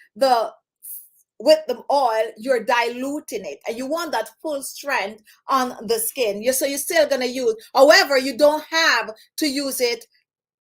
with the oil, you're diluting it and you want that full strength on the skin. So you're still going to use, however, you don't have to use it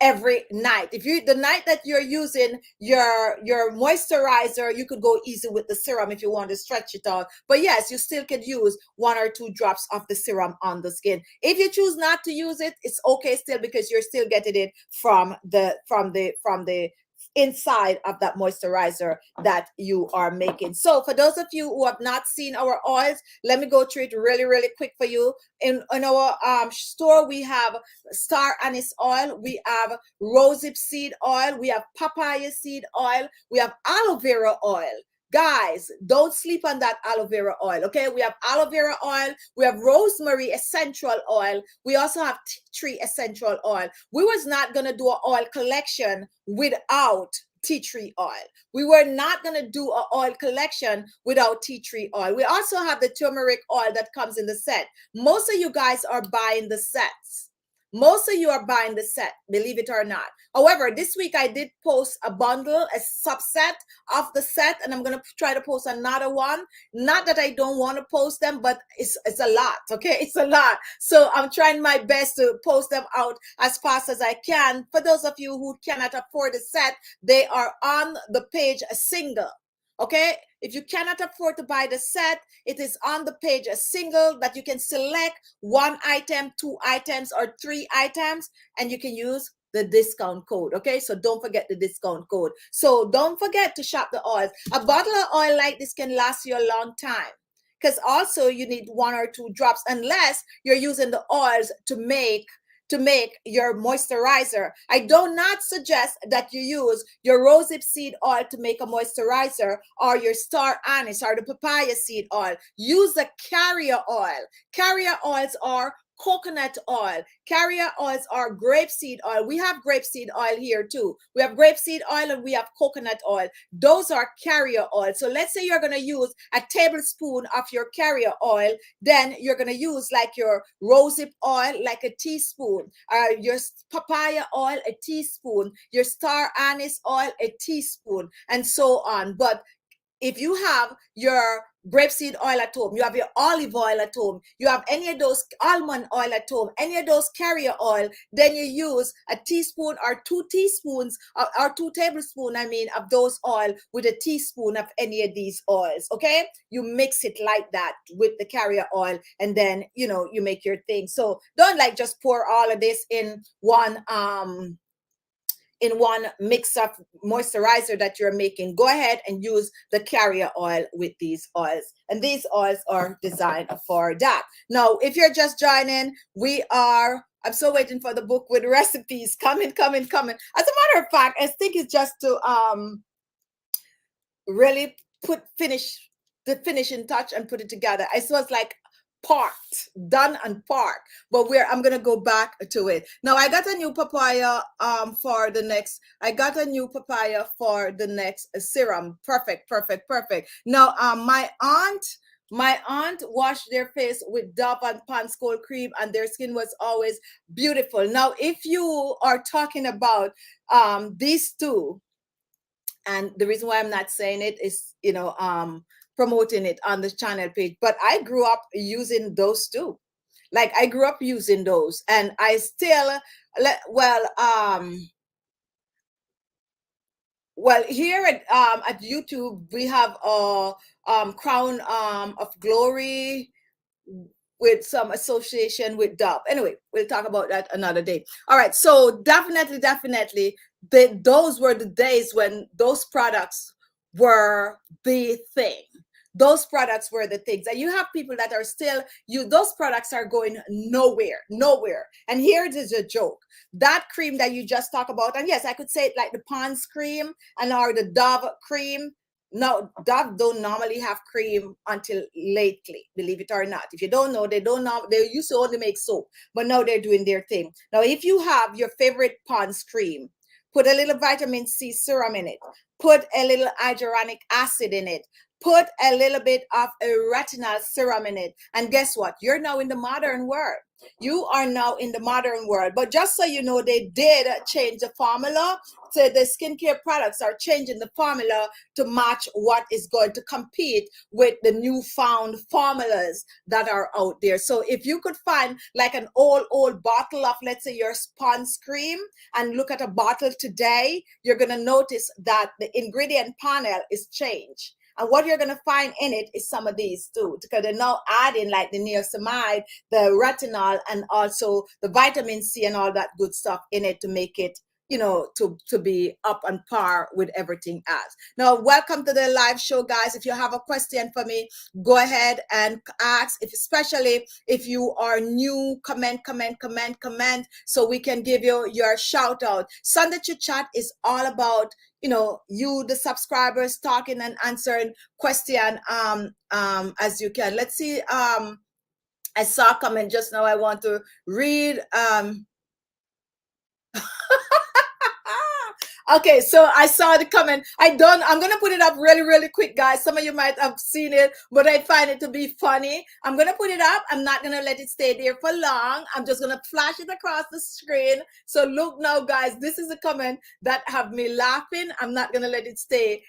every night. If the night that you're using your moisturizer, you could go easy with the serum if you want to stretch it out. But yes, you still could use 1 or 2 drops of the serum on the skin. If you choose not to use it, it's okay still, because you're still getting it from the inside of that moisturizer that you are making. So for those of you who have not seen our oils, let me go through it really quick for you. In our store, we have star anise oil, we have rosehip seed oil, we have papaya seed oil, we have aloe vera oil. guys, don't sleep on that aloe vera oil. Okay, we have aloe vera oil, we have rosemary essential oil, we also have tea tree essential oil. We was not gonna do an oil collection without tea tree oil. We were not going to do an oil collection without tea tree oil. We also have the turmeric oil that comes in the set. Most of you guys are buying the sets. Most of you are buying the set, believe it or not. However, this week I did post a bundle, a subset of the set, and I'm going to try to post another one. Not that I don't want to post them, but it's a lot, okay? It's a lot. So I'm trying my best to post them out as fast as I can. For those of you who cannot afford the set, they are on the page a single. Okay, if you cannot afford to buy the set, it is on the page a single that you can select one item, two items, or three items, and you can use the discount code. Okay, so don't forget the discount code. So don't forget to shop the oils. A bottle of oil like this can last you a long time, because also you need one or two drops, unless you're using the oils to make your moisturizer. I do not suggest that you use your rosehip seed oil to make a moisturizer, or your star anise or the papaya seed oil. Use the carrier oil. Carrier oils are coconut oil. Carrier oils are grapeseed oil. We have grapeseed oil here too. We have grapeseed oil and we have coconut oil. Those are carrier oil. So let's say you're going to use a tablespoon of your carrier oil, then you're going to use like your rosehip oil, like a teaspoon, your papaya oil, a teaspoon, your star anise oil, a teaspoon, and so on. But if you have your grapeseed oil at home, you have your olive oil at home, you have any of those almond oil at home, any of those carrier oil, then you use a teaspoon or 2 teaspoons or 2 tablespoons, of those oil with a teaspoon of any of these oils. Okay, you mix it like that with the carrier oil, and then you make your thing. So don't like just pour all of this in one mix of moisturizer that you're making. Go ahead and use the carrier oil with these oils, and these oils are designed for that. Now, if you're just joining, I'm still waiting for the book with recipes coming. As a matter of fact, I think it's just to really finish the finishing touch and put it together. I saw it's like done and part, but I'm gonna go back to it. Now I got a new papaya for the next serum. Perfect. Now my aunt washed their face with Dove and Pond's cold cream, and their skin was always beautiful. Now if you are talking about these two, and the reason why I'm not saying it is promoting it on the channel page, but I grew up using those too. Like I grew up using those, and I still here at YouTube we have Crown of Glory with some association with Dove. Anyway, we'll talk about that another day. All right, so definitely those were the days when those products were the thing. Those products were the things. And you have people that are still, those products are going nowhere. And here it is a joke. That cream that you just talked about, and yes, I could say it like the Pond's cream or the Dove cream. No, Dove don't normally have cream until lately, believe it or not. If you don't know, they used to only make soap, but now they're doing their thing. Now, if you have your favorite Pond's cream, put a little vitamin C serum in it, put a little hyaluronic acid in it, put a little bit of a retinol serum in it, and guess what? You're now in the modern world. You are now in the modern world. But just so you know, they did change the formula. So the skincare products are changing the formula to match what is going to compete with the newfound formulas that are out there. So if you could find like an old bottle of, let's say, your Pond's cream, and look at a bottle today, you're going to notice that the ingredient panel is changed. And what you're going to find in it is some of these too, because they're now adding like the niacinamide, the retinol, and also the vitamin C and all that good stuff in it to make it you know, to be up on par with everything else. Now, welcome to the live show, guys. If you have a question for me, go ahead and ask. If especially if you are new, comment, so we can give you your shout out. Sunday Chit Chat is all about, you know, you the subscribers talking and answering question as you can. Let's see. I saw a comment just now. I want to read. Okay, so I saw the comment. I'm gonna put it up really quick, guys. Some of you might have seen it, but I find it to be funny. I'm gonna put it up. I'm not gonna let it stay there for long. I'm just gonna flash it across the screen. So look now, guys, this is a comment that have me laughing. I'm not gonna let it stay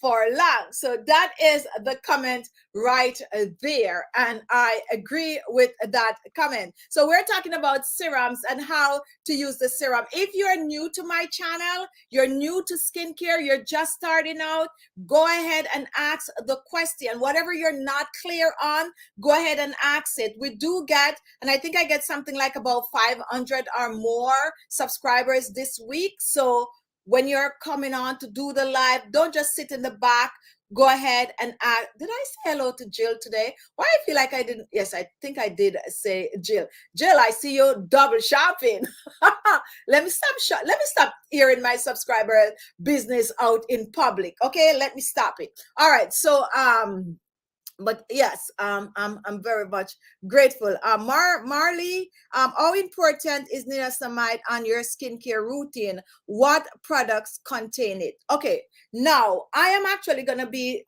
for long. So that is the comment right there, and I agree with that comment. So we're talking about serums and how to use the serum. If you're new to my channel, you're new to skincare, you're just starting out, go ahead and ask the question. Whatever you're not clear on, go ahead and ask it. We do get, and I think I get something like about 500 or more subscribers this week. So when you're coming on to do the live, don't just sit in the back. Go ahead and ask. Did I say hello to Jill today? Why I feel like I didn't? Yes, I think I did say Jill. Jill, I see you double shopping. Let me stop hearing my subscriber business out in public. Okay, let me stop it. All right. So but yes, I'm very much grateful. Marley, how important is niacinamide on your skincare routine? What products contain it? Okay, now I am actually gonna be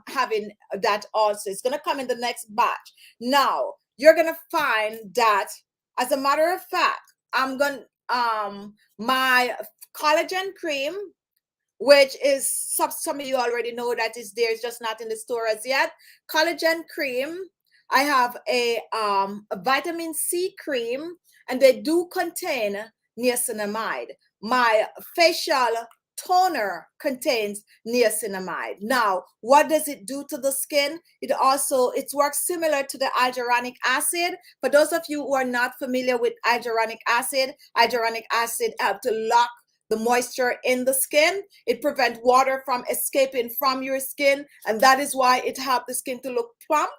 having that also. It's gonna come in the next batch. Now you're gonna find that, as a matter of fact, I'm gonna my collagen cream, which is some of you already know that is there, it's just not in the store as yet. Collagen cream. I have a vitamin C cream, and they do contain niacinamide. My facial toner contains niacinamide. Now, what does it do to the skin? It works similar to the hyaluronic acid. For those of you who are not familiar with hyaluronic acid helps to lock the moisture in the skin. It prevents water from escaping from your skin, and that is why it helps the skin to look plump.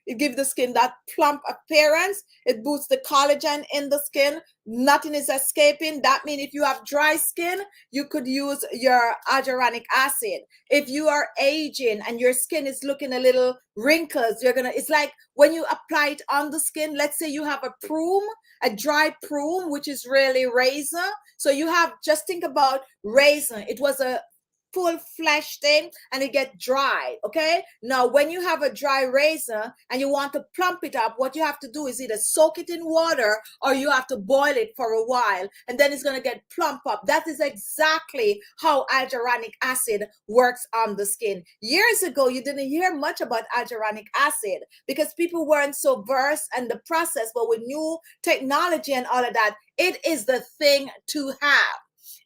It gives the skin that plump appearance. It boosts the collagen in the skin. Nothing is escaping. That means if you have dry skin, you could use your hyaluronic acid. If you are aging and your skin is looking a little wrinkles, it's like when you apply it on the skin, let's say you have a dry plume, which is really razor. So just think about razor. It was a full flesh thing and it get dry. Okay, now when you have a dry razor and you want to plump it up, what you have to do is either soak it in water or you have to boil it for a while, and then it's going to get plump up. That is exactly how hyaluronic acid works on the skin. Years ago, you didn't hear much about hyaluronic acid because people weren't so versed in the process, but with new technology and all of that, it is the thing to have.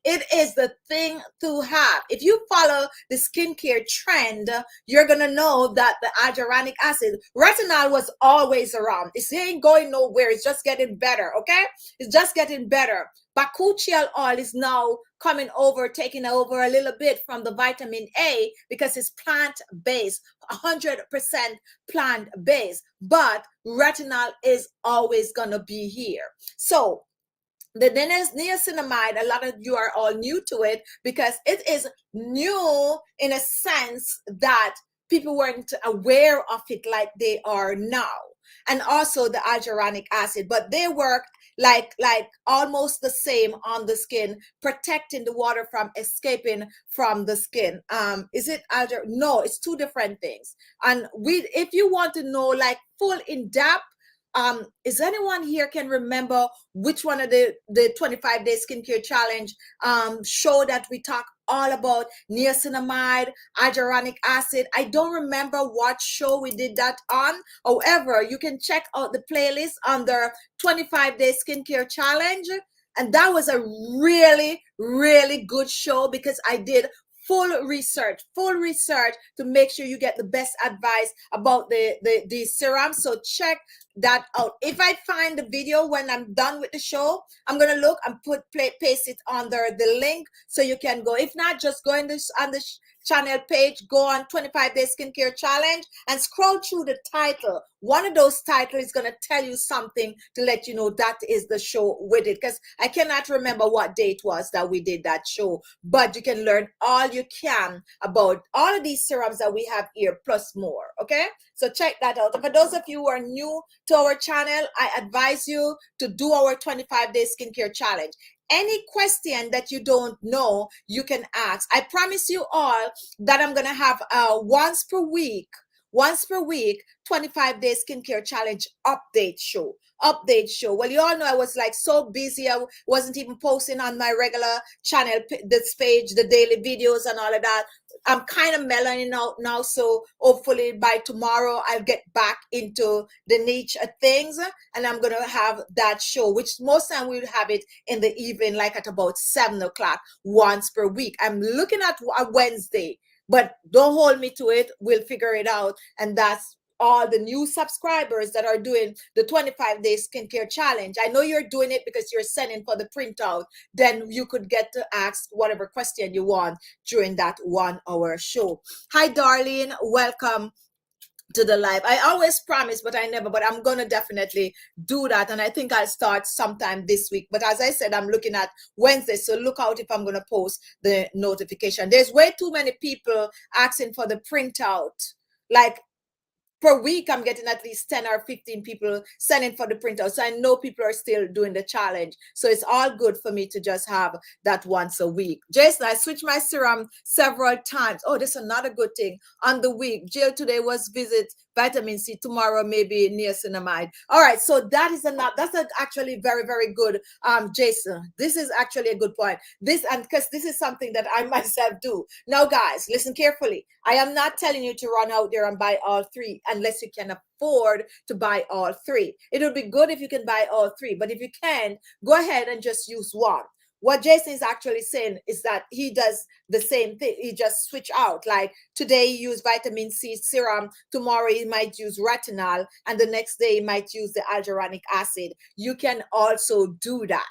It is the thing to have. If you follow the skincare trend, you're going to know that the hyaluronic acid, retinol was always around. It ain't going nowhere. It's just getting better, okay? It's just getting better. Bakuchiol oil is now taking over a little bit from the vitamin A because it's plant-based, 100% plant-based. But retinol is always going to be here. So the niacinamide, a lot of you are all new to it because it is new in a sense that people weren't aware of it like they are now. And also the hyaluronic acid, but they work like almost the same on the skin, protecting the water from escaping from the skin. No, it's two different things. And if you want to know like full in depth, is anyone here can remember which one of the 25-day skincare challenge show that we talk all about niacinamide, hyaluronic acid? I don't remember what show we did that on. However, you can check out the playlist under 25-day skincare challenge. And that was a really, really good show because I did full research to make sure you get the best advice about the serum. So check that out. If I find the video when I'm done with the show, I'm gonna look and paste it under the link so you can go. If not, just go in this on the channel page, go on 25-day skincare challenge and scroll through the title. One of those titles is going to tell you something to let you know that is the show with it, because I cannot remember what date was that we did that show, but you can learn all you can about all of these serums that we have here plus more. Okay, so check that out. And for those of you who are new to our channel, I advise you to do our 25-day skincare challenge. Any question that you don't know, you can ask. I promise you all that I'm going to have once per week, 25-day skincare challenge update show. Well, you all know I was like so busy. I wasn't even posting on my regular channel, this page, the daily videos and all of that. I'm kind of mellowing out now, so hopefully by tomorrow I'll get back into the niche of things, and I'm gonna have that show, which most time we'll have it in the evening, like at about 7 o'clock once per week. I'm looking at a Wednesday, but don't hold me to it. We'll figure it out, and that's all the new subscribers that are doing the 25-day skincare challenge. I know you're doing it because you're sending for the printout. Then you could get to ask whatever question you want during that 1 hour show. Hi, Darlene. Welcome to the live. I always promise, but I never, but I'm going to definitely do that. And I think I'll start sometime this week. But as I said, I'm looking at Wednesday. So look out if I'm going to post the notification. There's way too many people asking for the printout. Like, per week, I'm getting at least 10 or 15 people sending for the printout. So I know people are still doing the challenge. So it's all good for me to just have that once a week. Jason, I switched my serum several times. Oh, this is another good thing. On the week, Jill today was visit vitamin C. Tomorrow, maybe niacinamide. All right. So that is that's actually very, very good. Jason, this is actually a good point. Because this is something that I myself do. Now, guys, listen carefully. I am not telling you to run out there and buy all three unless you can afford to buy all three. It would be good if you can buy all three, but if you can, go ahead and just use one. What Jason is actually saying is that he does the same thing. He just switch out. Like today he used vitamin C serum. Tomorrow he might use retinol. And the next day he might use the hyaluronic acid. You can also do that.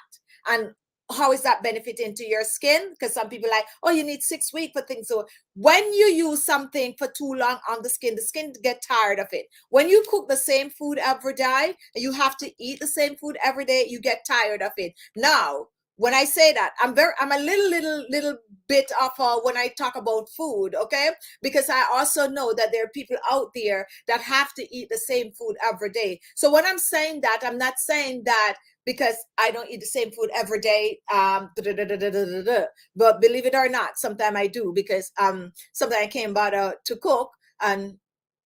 And how is that benefiting to your skin? Because some people are like, oh, you need 6 weeks for things. So when you use something for too long on the skin get tired of it. When you cook the same food every day, you have to eat the same food every day, you get tired of it. Now, when I say that, I'm a little bit off when I talk about food, okay? Because I also know that there are people out there that have to eat the same food every day. So when I'm saying that, I'm not saying that because I don't eat the same food every day. But believe it or not, sometimes I do, because sometimes I came about to cook, and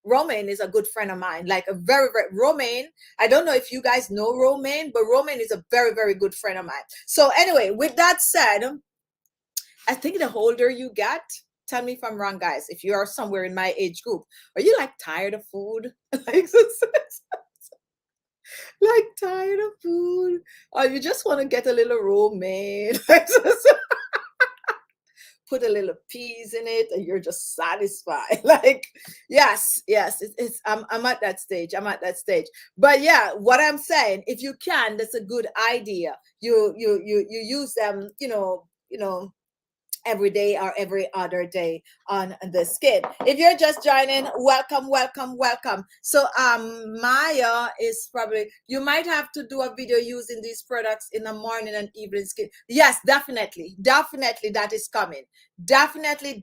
Romaine is a good friend of mine, like a very, very Romaine. I don't know if you guys know Romaine, but Romaine is a very, very good friend of mine. So anyway, with that said, I think the older you get, tell me if I'm wrong, guys, if you are somewhere in my age group, are you like tired of food? Like tired of food, or you just want to get a little romaine, put a little peas in it, and you're just satisfied. Like, yes, I'm at that stage. But yeah, what I'm saying, if you can, that's a good idea. You use them, every day or every other day on the skin. If you're just joining, welcome. So Maya is probably, you might have to do a video using these products in the morning and evening skin. Yes, definitely that is coming. Definitely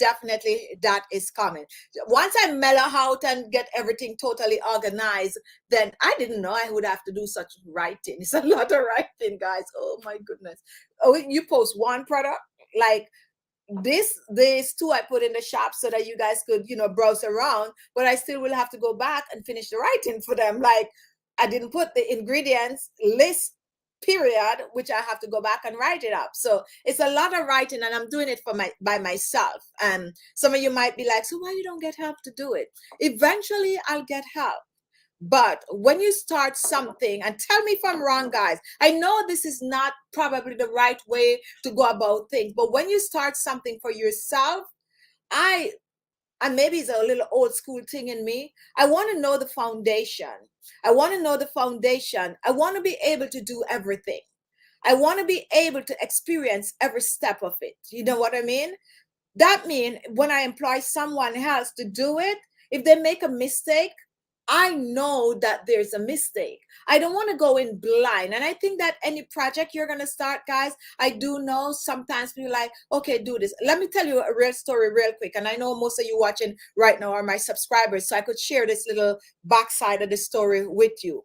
that is coming. Once I mellow out and get everything totally organized, then I didn't know I would have to do such writing. It's a lot of writing, guys. Oh my goodness. Oh, you post one product, like these two I put in the shop so that you guys could, browse around, but I still will have to go back and finish the writing for them. Like, I didn't put the ingredients list, period, which I have to go back and write it up. So it's a lot of writing, and I'm doing it by myself. And some of you might be like, so why you don't get help to do it? Eventually I'll get help. But when you start something, and tell me if I'm wrong, guys, I know this is not probably the right way to go about things, but when you start something for yourself, I and maybe it's a little old school thing in me. I want to know the foundation. I want to know the foundation. I want to be able to do everything. I want to be able to experience every step of it. You know what I mean? That means when I employ someone else to do it, if they make a mistake, I know that there's a mistake. I don't want to go in blind. And I think that any project you're going to start, guys, I do know sometimes people like, okay, do this. Let me tell you a real story real quick. And I know most of you watching right now are my subscribers, so I could share this little backside of the story with you.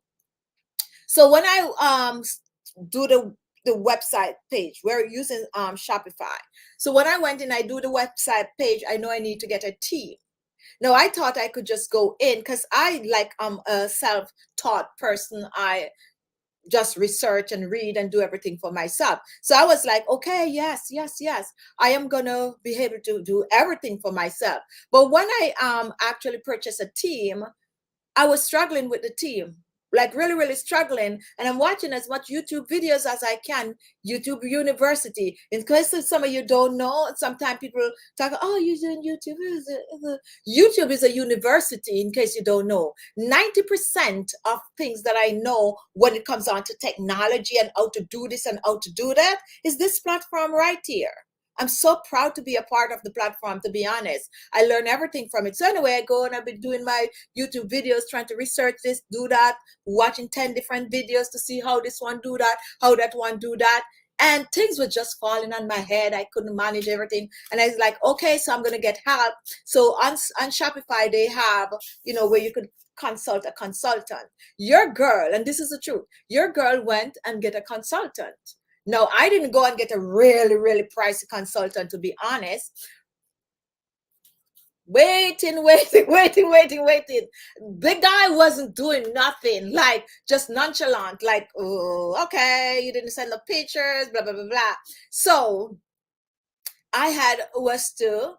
So when I do the website page, we're using Shopify. So when I went in, I do the website page, I know I need to get a team. No, I thought I could just go in because I like I'm a self-taught person. I just research and read and do everything for myself. So I was like, okay, yes, yes, yes. I am gonna be able to do everything for myself. But when I actually purchased a team, I was struggling with the team, like really, really struggling. And I'm watching as much YouTube videos as I can, YouTube University. In case some of you don't know, sometimes people talk, oh, you're doing YouTube. YouTube is a university, in case you don't know. 90% of things that I know when it comes on to technology and how to do this and how to do that is this platform right here. I'm so proud to be a part of the platform, to be honest. I learn everything from it. So anyway, I go and I've been doing my YouTube videos, trying to research this, do that, watching 10 different videos to see how this one do that, how that one do that. And things were just falling on my head. I couldn't manage everything. And I was like, okay, so I'm going to get help. So on Shopify, they have, you know, where you could consult a consultant. Your girl, and this is the truth, your girl went and get a consultant. No, I didn't go and get a really, really pricey consultant, to be honest. Waiting. The guy wasn't doing nothing, like just nonchalant, like, oh, okay, you didn't send the pictures, blah, blah, blah, blah. So I was to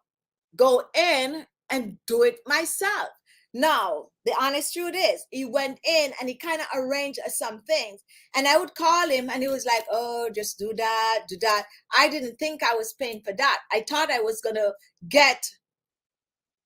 go in and do it myself. Now, the honest truth is, he went in and he kind of arranged some things. And I would call him and he was like, oh, just do that, do that. I didn't think I was paying for that. I thought I was going to get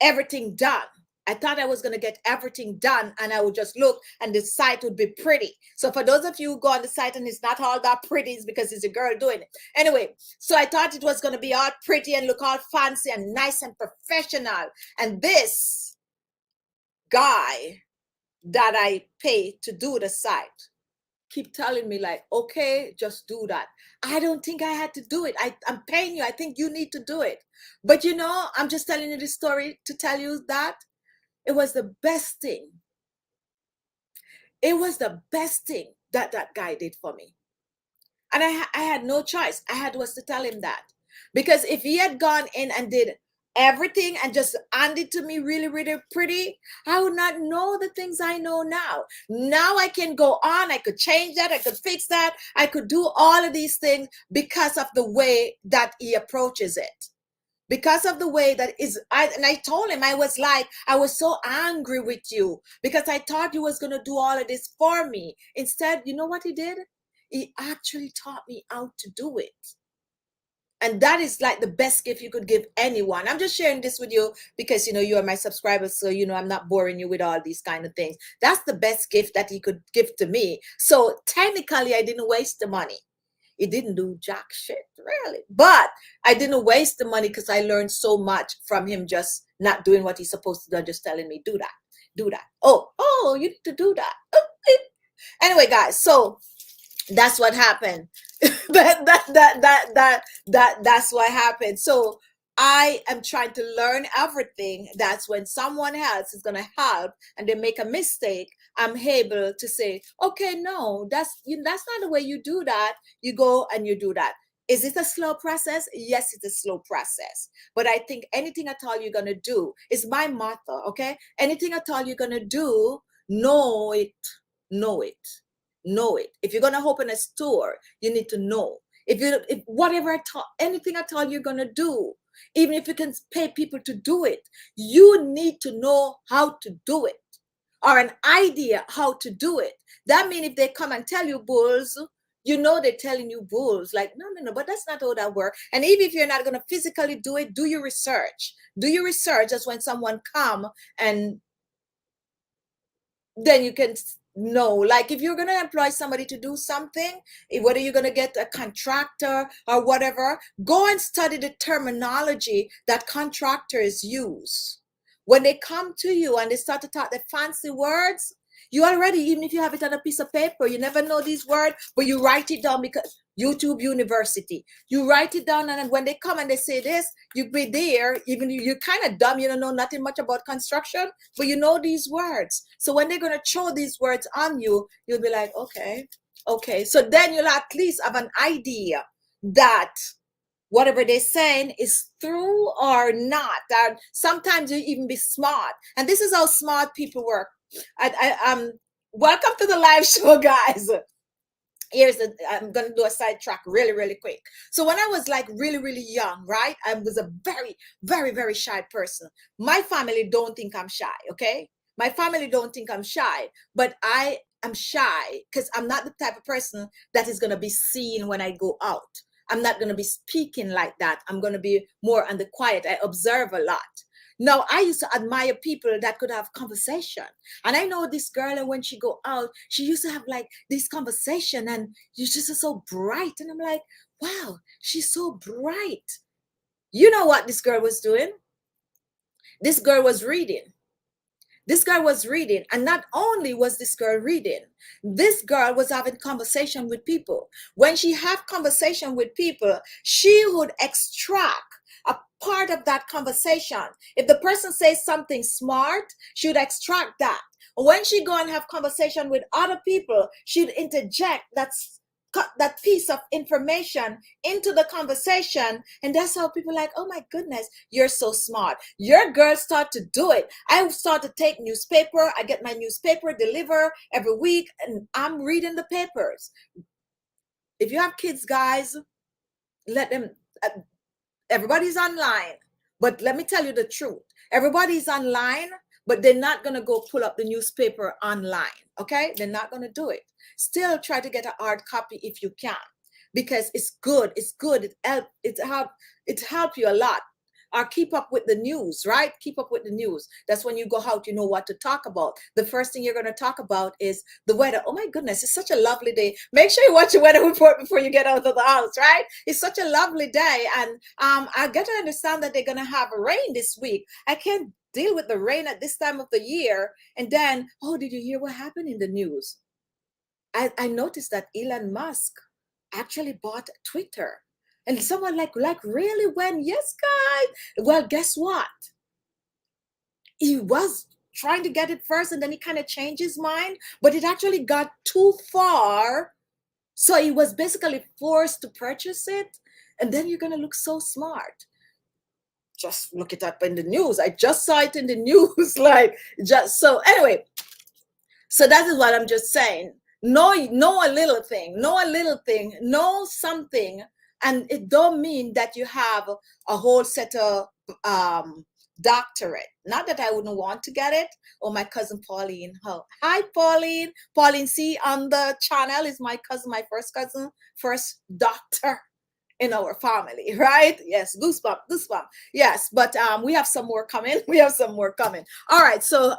everything done. I thought I was going to get everything done and I would just look and the site would be pretty. So for those of you who go on the site and it's not all that pretty, it's because it's a girl doing it. Anyway, so I thought it was going to be all pretty and look all fancy and nice and professional. And this guy that I pay to do the site keep telling me like, okay, just do that. I don't think I had to do it. I'm paying you. I think you need to do it. But you know, I'm just telling you this story to tell you that it was the best thing. It was the best thing that that guy did for me. And I had no choice. I had was to tell him that. Because if he had gone in and did everything and just handed to me really, really pretty, I would not know the things I know now. Now I can go on. I could change that. I could fix that. I could do all of these things because of the way that he approaches it. Because of the way that is, and I told him, I was like, I was so angry with you because I thought you was going to do all of this for me. Instead, you know what he did? He actually taught me how to do it. And that is like the best gift you could give anyone. I'm just sharing this with you because, you know, you are my subscribers. So, you know, I'm not boring you with all these kind of things. That's the best gift that he could give to me. So technically, I didn't waste the money. It didn't do jack shit, really. But I didn't waste the money because I learned so much from him just not doing what he's supposed to do, just telling me, do that, do that. Oh, you need to do that. Anyway, guys, so that's what happened. That's what happened. So I am trying to learn everything. That's when someone else is going to help and they make a mistake, I'm able to say, okay, no, that's not the way you do that. You go and you do that. Is it a slow process? Yes, it's a slow process. But I think anything at all you're going to do is my motto, okay? Anything at all you're going to do, know it. Know it. If you're going to open a store, you need to know. If whatever anything at all you're going to do, even if you can pay people to do it, you need to know how to do it or an idea how to do it. That means if they come and tell you, bulls, You know they're telling you bulls, like, no, but that's not how that works. And even if you're not going to physically do it, do your research. Do your research. Just when someone come, and then you can know, like, if you're going to employ somebody to do something, whether you're going to get a contractor or whatever, go and study the terminology that contractors use. When they come to you and they start to talk the fancy words, you already, even if you have it on a piece of paper, you never know these words, but you write it down, because YouTube University, you write it down, and then when they come and they say this, you be there, even you're kind of dumb, you don't know nothing much about construction, but you know these words. So when they're going to show these words on you, you'll be like, okay. So then you'll at least have an idea that whatever they're saying is true or not. And sometimes you even be smart. And this is how smart people work. Welcome to the live show, guys. I'm going to do a sidetrack really quick. So when I was like really young, right, I was a very shy person. My family don't think I'm shy. Okay, my family don't think I'm shy, but I am shy because I'm not the type of person that is going to be seen when I go out. I'm not going to be speaking like that. I'm going to be more on the quiet. I observe a lot. Now, I used to admire people that could have conversation. And I know this girl, and when she go out, she used to have like this conversation, and you just are so bright. And I'm like, wow, she's so bright. You know what this girl was doing? This girl was reading. This girl was reading, and not only was this girl reading, this girl was having conversation with people. When she have conversation with people, she would extract a part of that conversation. If the person says something smart, she would extract that. When she go and have conversation with other people, she'd interject that piece of information into the conversation. And that's how people are like, oh my goodness, you're so smart. Your girls start to do it. I start to take newspaper. I get my newspaper delivered every week, and I'm reading the papers. If you have kids, guys, let them, everybody's online, but let me tell you the truth. Everybody's online, but they're not going to go pull up the newspaper online. Okay, they're not going to do it. Still try to get a hard copy if you can, because it's good. It help you a lot. Or keep up with the news, right? Keep up with the news. That's when you go out, you know what to talk about. The first thing you're going to talk about is the weather. Oh my goodness, it's such a lovely day. Make sure you watch your weather report before you get out of the house, right? It's such a lovely day. And I get to understand that they're going to have rain this week. I can't deal with the rain at this time of the year. And then, oh, did you hear what happened in the news? I noticed that Elon Musk actually bought Twitter. And someone like really? When? Yes, guys. Well, guess what? He was trying to get it first, and then he kind of changed his mind, but it actually got too far. So he was basically forced to purchase it. And then you're going to look so smart. Just look it up in the news. I just saw it in the news. So anyway, so that is what I'm just saying. Know a little thing, know something. And it don't mean that you have a whole set of doctorate. Not that I wouldn't want to get it. Or my cousin Pauline. Oh, hi, Pauline. Pauline C on the channel is my cousin, my first cousin, first doctor in our family, right? Yes, goosebump. Yes, but we have some more coming. All right, so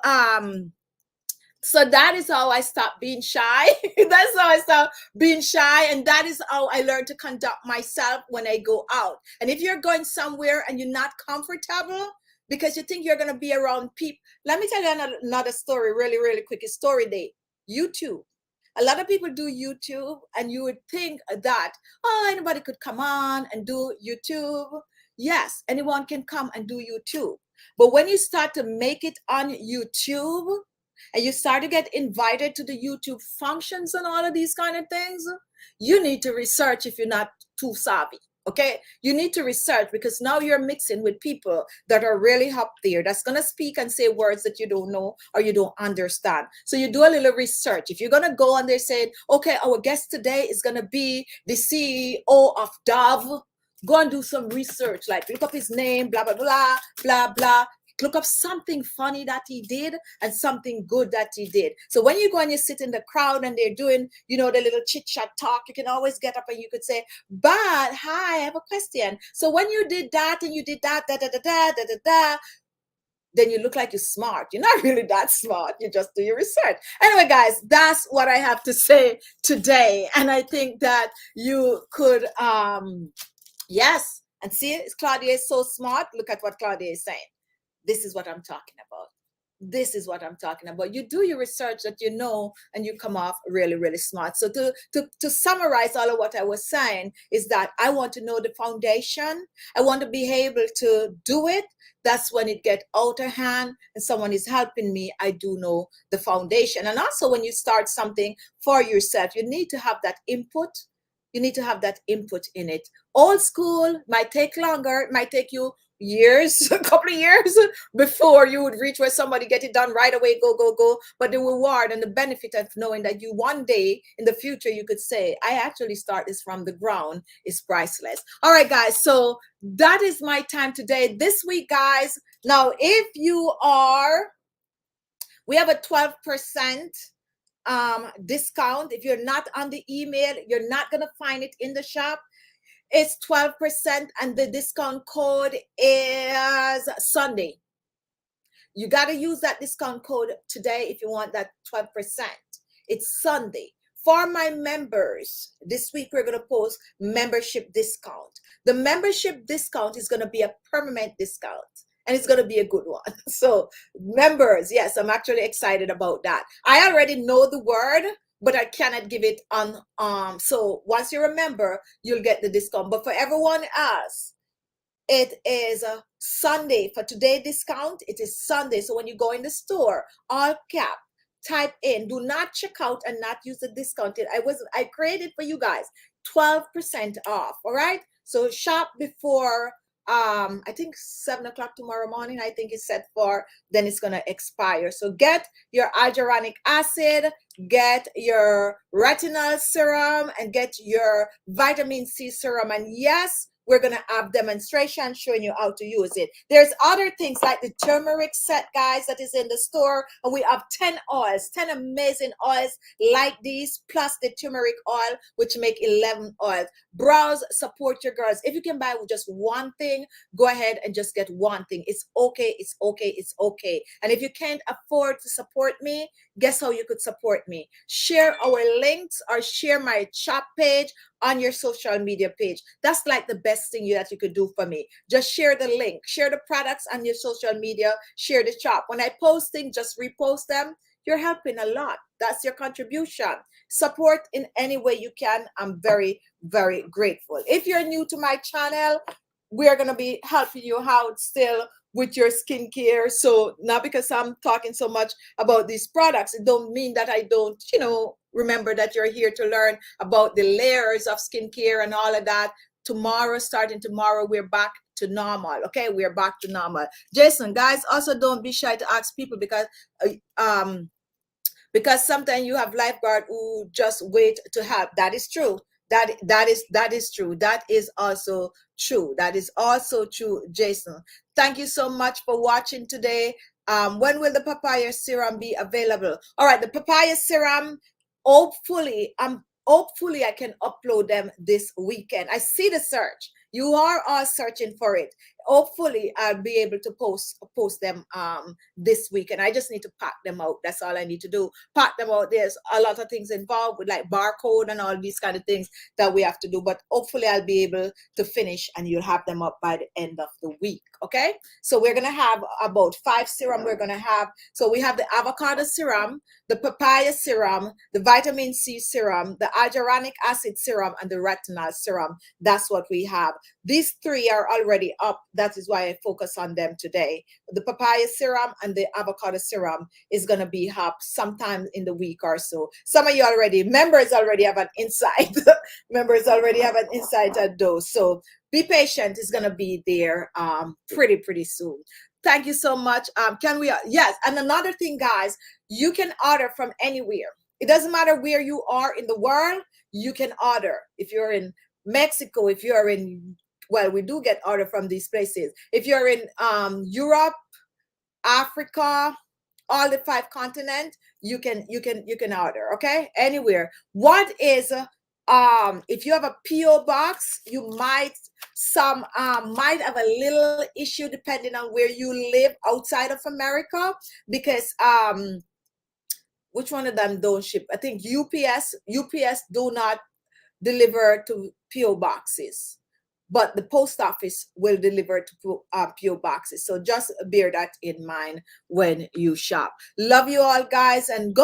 that is how I stopped being shy. That's how I stopped being shy. And that is how I learned to conduct myself when I go out. And if you're going somewhere and you're not comfortable because you think you're going to be around people, let me tell you another story really quick. It's story day. YouTube. A lot of people do YouTube, and you would think that, oh, anybody could come on and do YouTube. Yes, anyone can come and do YouTube. But when you start to make it on YouTube, and you start to get invited to the YouTube functions and all of these kind of things, you need to research if you're not too savvy. Okay, you need to research, because now you're mixing with people that are really up there, that's going to speak and say words that you don't know or you don't understand. So you do a little research. If you're going to go and they're saying, okay, our guest today is going to be the CEO of Dove, go and do some research, like look up his name, blah blah blah blah blah. look up something funny that he did and something good that he did. So when you go and you sit in the crowd and they're doing, you know, the little chit chat talk, you can always get up and you could say, but hi, I have a question. So when you did that and you did that, da da da da da da da, then you look like you're smart. You're not really that smart. You just do your research. Anyway, guys, that's what I have to say today. And I think that you could, yes. And see, Claudia is so smart. Look at what Claudia is saying. This is what I'm talking about. This is what I'm talking about. You do your research that you know, and you come off really, really smart. So to summarize all of what I was saying is that I want to know the foundation. I want to be able to do it. That's when it gets out of hand and someone is helping me. I do know the foundation. And also when you start something for yourself, you need to have that input. You need to have that input in it. Old school might take longer. It might take you years, a couple of years before you would reach where somebody get it done right away, go, go, go. But the reward and the benefit of knowing that you one day in the future, you could say, I actually start this from the ground is priceless. All right, guys. So that is my time today. This week, guys. Now, if you are, we have a 12% discount. If you're not on the email, you're not going to find it in the shop. It's 12% and the discount code is Sunday. You got to use that discount code today if you want that 12%. It's Sunday. For my members, this week we're going to post membership discount. The membership discount is going to be a permanent discount. And it's going to be a good one. So members, yes, I'm actually excited about that. I already know the word, but I cannot give it on. So once you're a member, you'll get the discount. But for everyone else, it is a Sunday. For today discount, it is Sunday. So when you go in the store, all cap, type in, do not check out and not use the discount. I created for you guys 12% off. All right. So shop before I think 7 o'clock tomorrow morning, I think it's set for, then it's going to expire. So get your hyaluronic acid, get your retinol serum, and get your vitamin C serum. And yes, we're going to have demonstration showing you how to use it. There's other things like the turmeric set, guys, that is in the store. And we have 10 oils, 10 amazing oils like these, plus the turmeric oil, which make 11 oils. Browse, support your girls. If you can buy with just one thing, go ahead and just get one thing. It's okay, it's okay, it's okay. And if you can't afford to support me, guess how you could support me? Share our links or share my shop page on your social media page. That's like the best thing that you could do for me. Just share the link, share the products on your social media, share the shop. When I post things, just repost them. You're helping a lot. That's your contribution. Support in any way you can. I'm very, very grateful. If you're new to my channel, we're going to be helping you out still with your skincare. So not because I'm talking so much about these products, it don't mean that I don't, remember that you're here to learn about the layers of skincare and all of that. Tomorrow, starting tomorrow, we're back to normal. Okay, we're back to normal. Jason, guys, also don't be shy to ask people because sometimes you have lifeguard who just wait to help. That is true. That is true. That is also true. That is also true, Jason. Thank you so much for watching today. When will the papaya serum be available? All right, the papaya serum, hopefully I can upload them this weekend. I see the search. You are all searching for it. Hopefully I'll be able to post them this week, and I just need to pack them out. That's all I need to do. Pack them out. There's a lot of things involved with like barcode and all these kind of things that we have to do, but hopefully I'll be able to finish and you'll have them up by the end of the week. Okay, so we're gonna have about 5 serum. We're gonna have, so we have the avocado serum, the papaya serum, the vitamin C serum, the hyaluronic acid serum, and the retinol serum. That's what we have. These 3 are already up. That is why I focus on them today. The papaya serum and the avocado serum is going to be up sometime in the week or so. Some of you members already have an insight. Members already have an insight at those. So be patient. It's going to be there pretty soon. Thank you so much. Yes. And another thing, guys, you can order from anywhere. It doesn't matter where you are in the world. You can order. If you're in Mexico, if you're in, well, we do get order from these places. If you're in Europe, Africa, all the 5 continents, you can order, okay? Anywhere. What is if you have a PO box, you might have a little issue depending on where you live outside of America, because which one of them don't ship? I think UPS do not deliver to PO boxes, but the post office will deliver to PO boxes. So just bear that in mind when you shop. Love you all, guys, and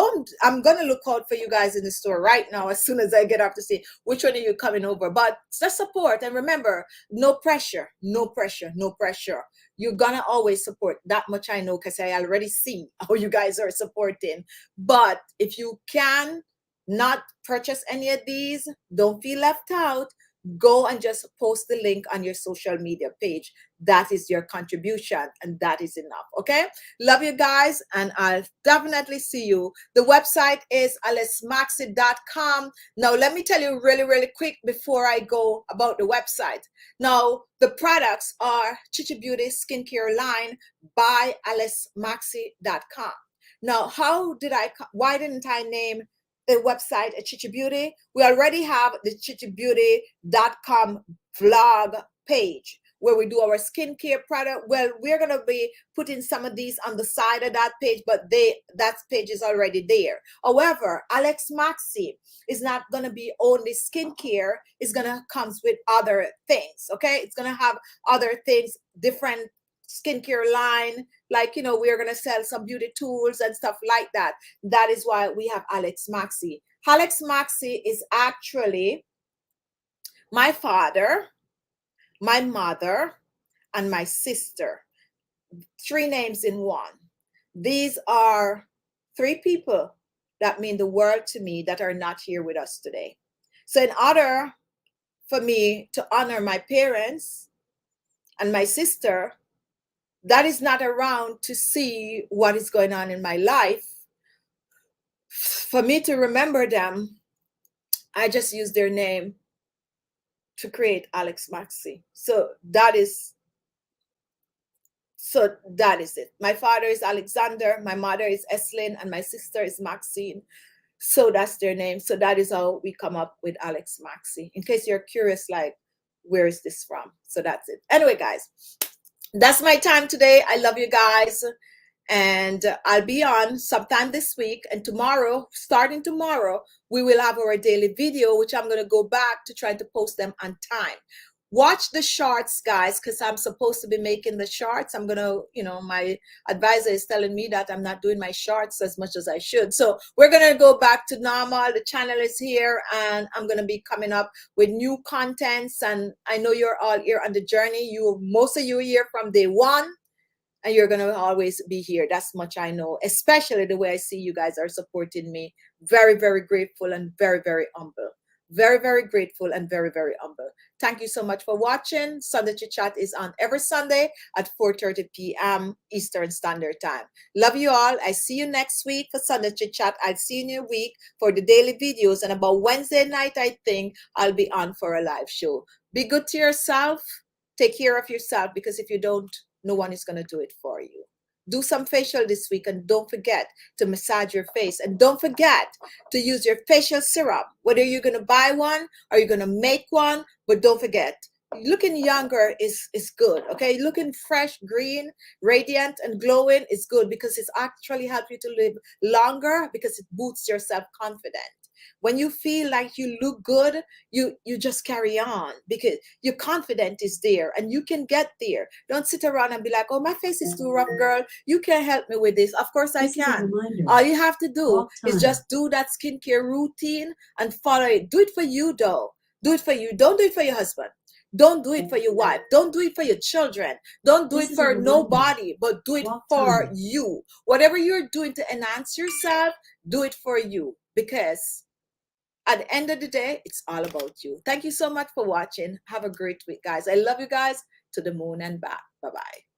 I'm gonna look out for you guys in the store right now as soon as I get up to see which one of you coming over. But just support, and remember, no pressure, no pressure, no pressure. You're gonna always support. That much I know, because I already see how you guys are supporting. But if you can not purchase any of these, don't feel left out. Go and just post the link on your social media page. That is your contribution, and that is enough. Okay, love you guys, and I'll definitely see you. The website is alesmaxi.com. Now let me tell you really quick before I go about the website. Now the products are Khichi Beauty skincare line by alesmaxi.com. Now why didn't I name the website at Khichi Beauty? We already have the khichibeauty.com vlog page where we do our skincare product. Well, we're going to be putting some of these on the side of that page, but that page is already there. However, Alex Maxi is not going to be only skincare. It's going to comes with other things, okay? It's going to have other things, different skincare line, like, you know, we're going to sell some beauty tools and stuff like that. That is why we have Alex Maxi. Alex Maxi is actually my father, my mother, and my sister. 3 names in one. These are 3 people that mean the world to me that are not here with us today. So in order for me to honor my parents and my sister that is not around to see what is going on in my life, for me to remember them, I just use their name to create Alex Maxi. So that is it. My father is Alexander, my mother is Eslyn, and my sister is Maxine. So that's their name. So that is how we come up with Alex Maxi. In case you're curious, like, where is this from? So that's it. Anyway, guys, that's my time today. I love you guys. And I'll be on sometime this week. And tomorrow, starting tomorrow, we will have our daily video, which I'm going to go back to try to post them on time. Watch the shorts, guys, because I'm supposed to be making the shorts. I'm going to, you know, my advisor is telling me that I'm not doing my shorts as much as I should. So we're going to go back to normal. The channel is here, and I'm going to be coming up with new contents. And I know you're all here on the journey. Most of you are here from day one. And you're going to always be here. That's much I know, especially the way I see you guys are supporting me. Very, very grateful and very, very humble. Very, very grateful and very, very humble. Thank you so much for watching. Sunday Chit Chat is on every Sunday at 4:30 p.m. Eastern Standard Time. Love you all. I see you next week for Sunday Chit Chat. I'll see you in a week for the daily videos. And about Wednesday night, I think, I'll be on for a live show. Be good to yourself. Take care of yourself, because if you don't, no one is going to do it for you. Do some facial this week, and don't forget to massage your face. And don't forget to use your facial serum, whether you're going to buy one or you're going to make one. But don't forget, looking younger is good, okay? Looking fresh, green, radiant, and glowing is good, because it's actually helps you to live longer, because it boosts your self-confidence. When you feel like you look good, you just carry on, because your confidence is there and you can get there. Don't sit around and be like, oh, my face is too rough, girl. You can't help me with this. Of course I can. All you have to do is just do that skincare routine and follow it. Do it for you, though. Do it for you. Don't do it for your husband. Don't do it for your wife. Don't do it for your children. Don't do it for nobody, but do it for you. Whatever you're doing to enhance yourself, do it for you, because at the end of the day, it's all about you. Thank you so much for watching. Have a great week, guys. I love you guys to the moon and back. Bye-bye.